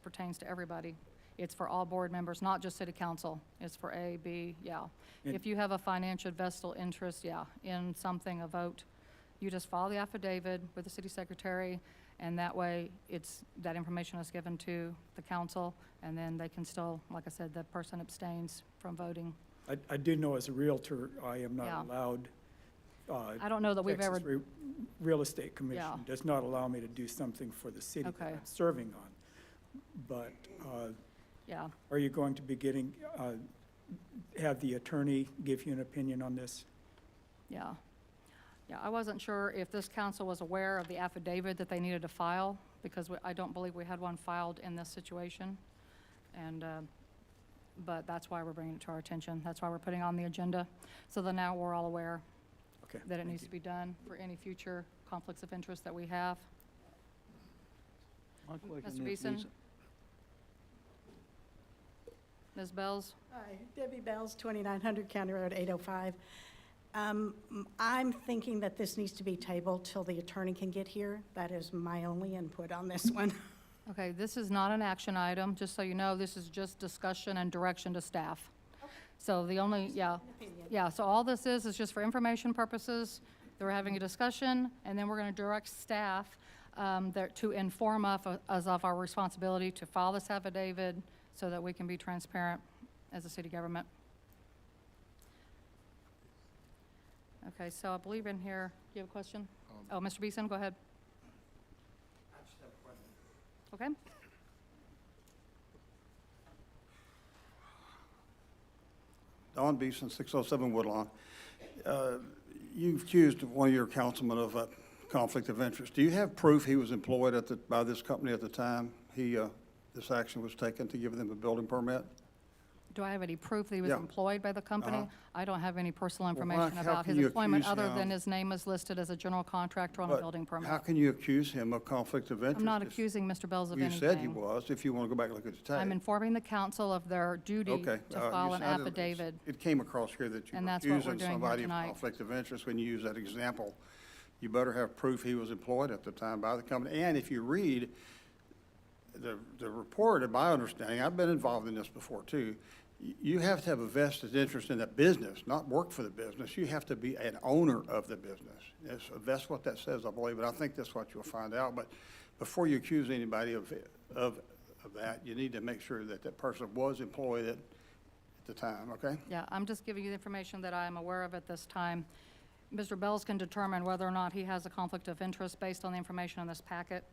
A: pertains to everybody. It's for all board members, not just city council. It's for A, B, yeah.
D: And-
A: If you have a financial vested interest, yeah, in something, a vote, you just file the affidavit with the city secretary, and that way, that information is given to the council, and then they can still, like I said, the person abstains from voting.
D: I do know as a Realtor, I am
A: Yeah.
D: not allowed.
A: I don't know that we've
D: Texas
A: ever,
D: Real Estate Commission
A: Yeah.
D: does not allow me to do something for the city that
A: Okay.
D: I'm serving on. But
A: yeah.
D: are you going to be have the attorney give you an opinion on this?
A: Yeah. Yeah, I wasn't sure if this council was aware of the affidavit that they needed to file, because I don't believe we had one filed in this situation. And, but that's why we're bringing it to our attention. That's why we're putting it on the agenda, so that now we're all aware
D: Okay.
A: that it
D: thank
A: needs
D: you.
A: to be done for any future conflicts of interest that we have.
J: My question
A: Mr.
J: is,
A: Beeson?
J: Lisa,
A: Ms. Bells?
Q: Hi, Debbie Bells, 2900 County Road 805. I'm thinking that this needs to be tabled till the attorney can get here. That is my only input on this one.
A: Okay, this is not an action item, just so you know, this is just discussion and direction to staff. So the only, yeah, so all this is just for information purposes. They're having a discussion, and then we're gonna direct staff to inform us of our responsibility to file this affidavit so that we can be transparent as a city government. Okay, so I believe in here, do you have a question? Oh, Mr. Beeson, go ahead.
R: I just have a question.
A: Okay.
R: Don Beeson, 607 Woodlawn. You've accused one of your councilmen of a conflict of interest. Do you have proof he was employed by this company at the time this action was taken to give them a building permit?
A: Do I have any proof that he was
R: Yeah.
A: employed by the company?
R: Uh-huh.
A: I don't have any personal
R: Well,
A: information
R: how
A: about
R: can
A: his
R: you
A: employment,
R: accuse
A: other
R: him?
A: than his name is listed as a general contractor on a
R: But
A: building permit.
R: how can you accuse him of conflict of interest?
A: I'm not
R: if
A: accusing Mr. Bells of
R: You
A: anything.
R: said you was, if you want to go back and look at the tape.
A: I'm informing the council of their duty
R: Okay.
A: to
R: you
A: file an
R: sounded-
A: affidavit.
R: It came across here that you
A: And
R: were
A: that's what we're
R: accusing
A: doing here
R: somebody of
A: tonight.
R: conflict of interest when you use that example. You better have proof he was employed at the time by the company. And if you read the report, in my understanding, I've been involved in this before too, you have to have a vested interest in that business, not work for the business. You have to be an owner of the business. That's what that says, I believe, and I think that's what you'll find out. But before you accuse anybody of that, you need to make sure that that person was employed at the time, okay?
A: Yeah, I'm just giving you the information that I am aware of at this time. Mr. Bells can determine whether or not he has a conflict of interest based on the information in this packet,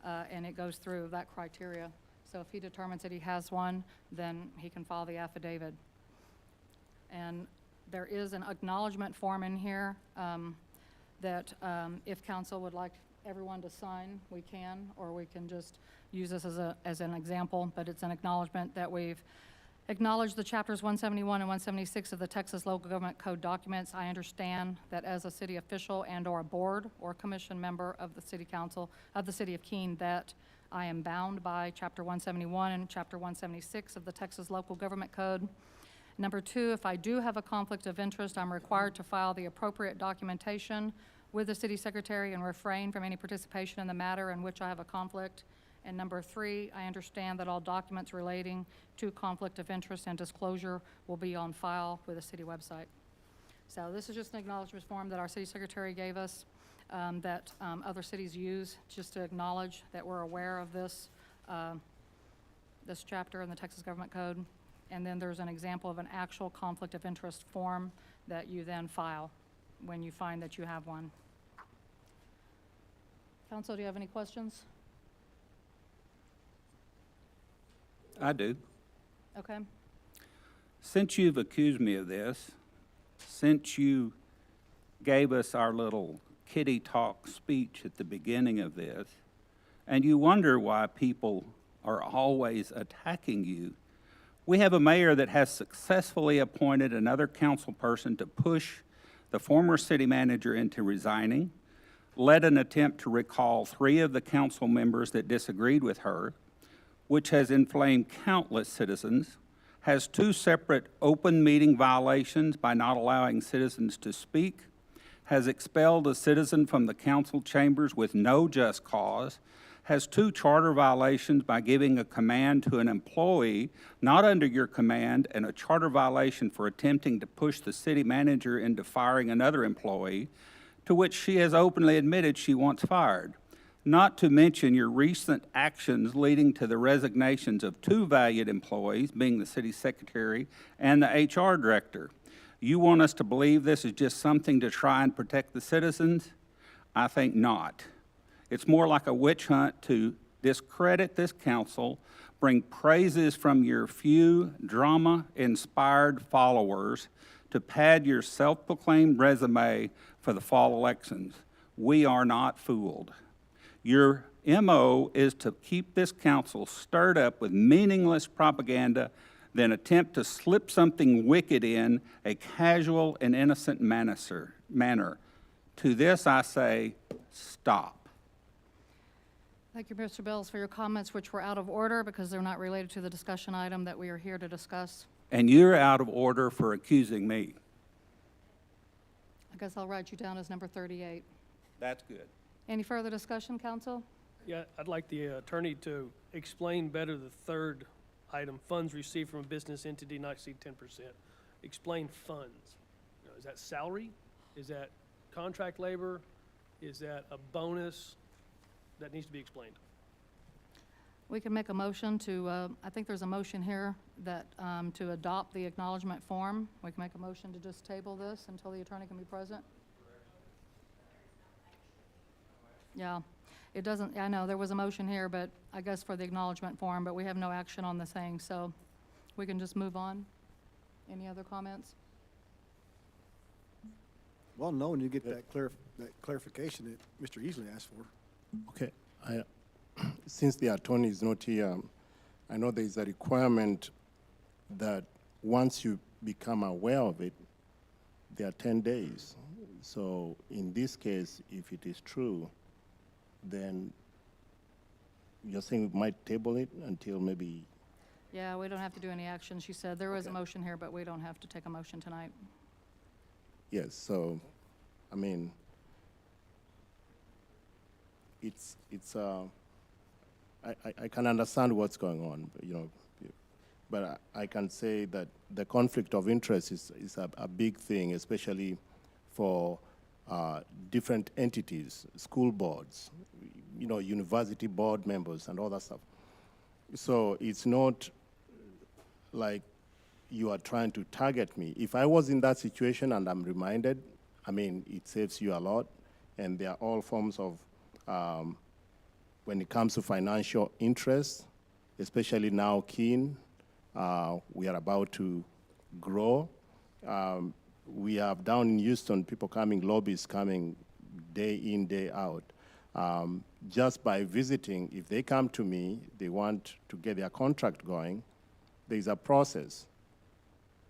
A: and it goes through that criteria. So if he determines that he has one, then he can file the affidavit. And there is an acknowledgement form in here that if council would like everyone to sign, we can, or we can just use this as an example, but it's an acknowledgement that we've acknowledged the chapters 171 and 176 of the Texas Local Government Code documents. I understand that as a city official and/or a board or commission member of the city council of the city of Keene, that I am bound by Chapter 171 and Chapter 176 of the Texas Local Government Code. Number 2, if I do have a conflict of interest, I'm required to file the appropriate documentation with the city secretary and refrain from any participation in the matter in which I have a conflict. And number 3, I understand that all documents relating to conflict of interest and disclosure will be on file with the city website. So this is just an acknowledgement form that our city secretary gave us, that other cities use, just to acknowledge that we're aware of this, this chapter in the Texas Government Code. And then there's an example of an actual conflict of interest form that you then file when you find that you have one. Council, do you have any questions?
M: I do.
A: Okay.
M: Since you've accused me of this, since you gave us our little kitty talk speech at the beginning of this, and you wonder why people are always attacking you, we have a mayor that has successfully appointed another council person to push the former city manager into resigning, led an attempt to recall 3 of the council members that disagreed with her, which has inflamed countless citizens, has 2 separate open meeting violations by not allowing citizens to speak, has expelled a citizen from the council chambers with no just cause, has 2 charter violations by giving a command to an employee not under your command, and a charter violation for attempting to push the city manager into firing another employee, to which she has openly admitted she wants fired. Not to mention your recent actions leading to the resignations of 2 valued employees, being the city secretary and the HR director. You want us to believe this is just something to try and protect the citizens? I think not. It's more like a witch hunt to discredit this council, bring praises from your few drama-inspired followers to pad your self-proclaimed resume for the fall elections. We are not fooled. Your MO is to keep this council stirred up with meaningless propaganda, then attempt to slip something wicked in a casual and innocent manner. To this I say, stop.
A: Thank you, Mr. Bells, for your comments, which were out of order because they're not related to the discussion item that we are here to discuss.
M: And you're out of order for accusing me.
A: I guess I'll write you down as number 38.
M: That's good.
A: Any further discussion, council?
L: Yeah, I'd like the attorney to explain better the third item, funds received from a business entity not exceed 10%. Explain funds. You know, is that salary? Is that contract labor? Is that a bonus? That needs to be explained.
A: We can make a motion to, I think there's a motion here that, to adopt the acknowledgement form. We can make a motion to just table this until the attorney can be present. Yeah, it doesn't, I know, there was a motion here, but I guess for the acknowledgement form, but we have no action on the thing, so we can just move on. Any other comments?
I: Well, no, when you get that clarification that Mr. Easley asked for.
P: Okay, since the attorney is not here, I know there is a requirement that once you become aware of it, there are 10 days. So in this case, if it is true, then you're saying we might table it until maybe?
A: Yeah, we don't have to do any action. She said there was a motion here, but we don't have to take a motion tonight.
P: Yes, so, I mean, I can understand what's going on, you know, but I can say that the conflict of interest is a big thing, especially for different entities, school boards, you know, university board members and all that stuff. So it's not like you are trying to target me. If I was in that situation and I'm reminded, I mean, it saves you a lot, and there are all forms of when it comes to financial interest, especially now Keene, we are about to grow. We have down in Houston people coming, lobbyists coming day in, day out. Just by visiting, if they come to me, they want to get their contract going, there's a process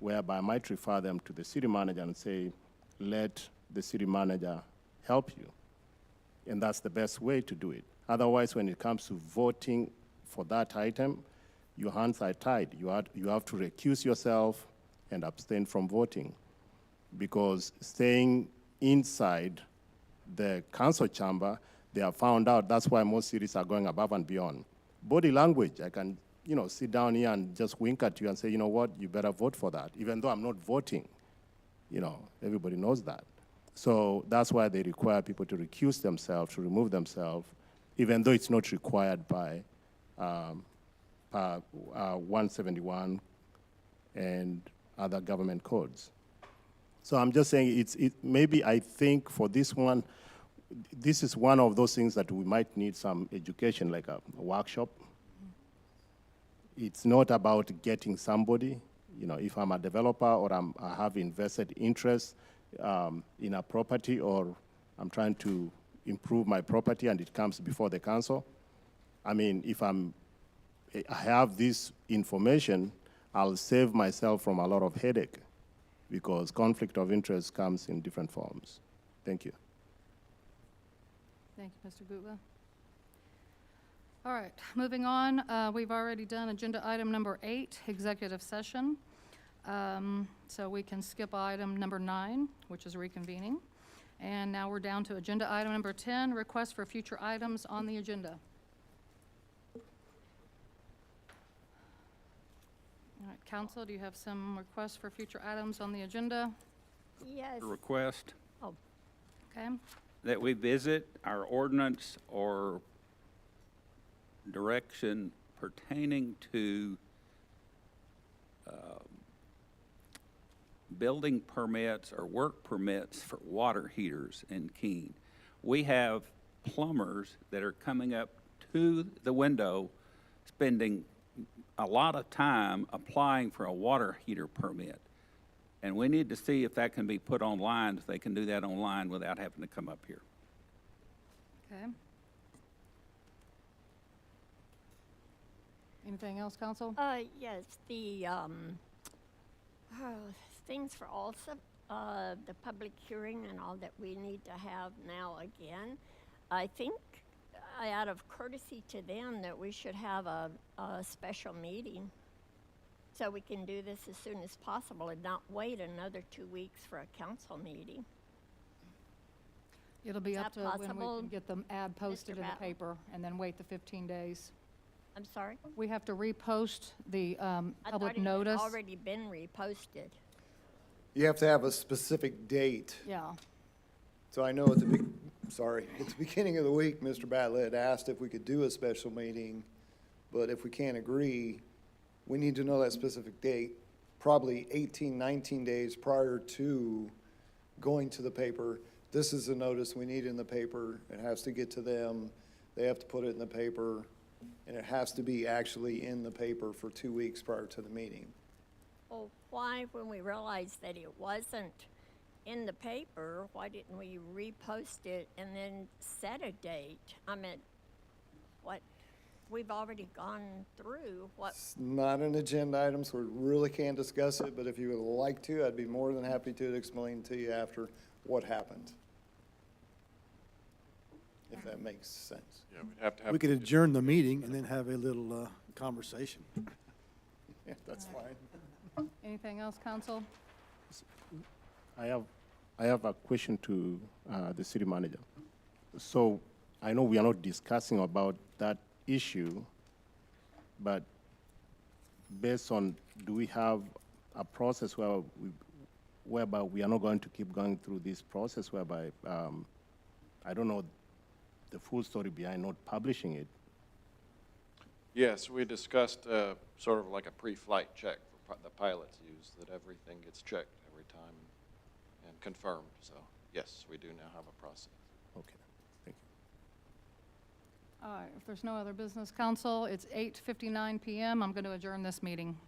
P: whereby I might refer them to the city manager and say, let the city manager help you. And that's the best way to do it. Otherwise, when it comes to voting for that item, your hands are tied. You have to recuse yourself and abstain from voting. Because staying inside the council chamber, they have found out that's why most cities are going above and beyond. Body language, I can, sit down here and just wink at you and say, you know what, you better vote for that, even though I'm not voting. Everybody knows that. So that's why they require people to recuse themselves, to remove themselves, even though it's not required by 171 and other government codes. So I'm just saying maybe I think for this one, this is one of those things that we might need some education, like a workshop. It's not about getting somebody. If I'm a developer or I have invested interest in a property, or I'm trying to improve my property and it comes before the council, if I have this information, I'll save myself from a lot of headache, because conflict of interest comes in different forms. Thank you.
A: Thank you, Mr. Gutla. All right, moving on. We've already done agenda item number 8, executive session. So we can skip item number 9, which is reconvening. And now we're down to agenda item number 10, request for future items on the agenda. All right, council, do you have some requests for future items on the agenda?
G: Yes.
M: Request
G: Oh,
A: Okay,
M: that we visit our ordinance or direction pertaining to building permits or work permits for water heaters in Keene. We have plumbers that are coming up to the window, spending a lot of time applying for a water heater permit. And we need to see if that can be put online, if they can do that online without having to come up here.
A: okay. Anything else, council?
G: yes, the, things for also, the public hearing and all that we need to have now again. I think, out of courtesy to them, that we should have a special meeting so we can do this as soon as possible and not wait another 2 weeks for a council meeting.
A: It'll be
G: Is
A: up to
G: that
A: when we
G: possible,
A: can get the ad posted in the
G: Batten?
A: paper and then wait the 15 days.
G: I'm sorry?
A: We have to repost the
G: I
A: public
G: thought it
A: notice.
G: had already been reposted.
K: You have to have a specific date.
A: Yeah,
K: So I know at the beginning of the week, Mr. Batlett had asked if we could do a special meeting, but if we can't agree, we need to know that specific date, probably 18, 19 days prior to going to the paper. This is the notice we need in the paper. It has to get to them. They have to put it in the paper, and it has to be actually in the paper for 2 weeks prior to the meeting.
G: Well, why, when we realized that it wasn't in the paper, why didn't we repost it and then set a date? I mean, what, we've already gone through what,
K: It's not an agenda item, so we really can't discuss it, but if you would like to, I'd be more than happy to explain to you after what happened. If that makes sense.
F: Yeah, we'd have to have.
I: We could adjourn the meeting and then have a little conversation.
K: Yeah, that's fine.
A: anything else, council?
P: I have a question to the city manager. So I know we are not discussing about that issue, but based on, do we have a process whereby we are not going to keep going through this process whereby, I don't know the full story behind not publishing it?
F: Yes, we discussed sort of like a pre-flight check for the pilots use, that everything gets checked every time and confirmed. So, yes, we do now have a process.
P: Okay, thank you.
A: All right, if there's no other business, council, it's 8:59 PM. I'm going to adjourn this meeting.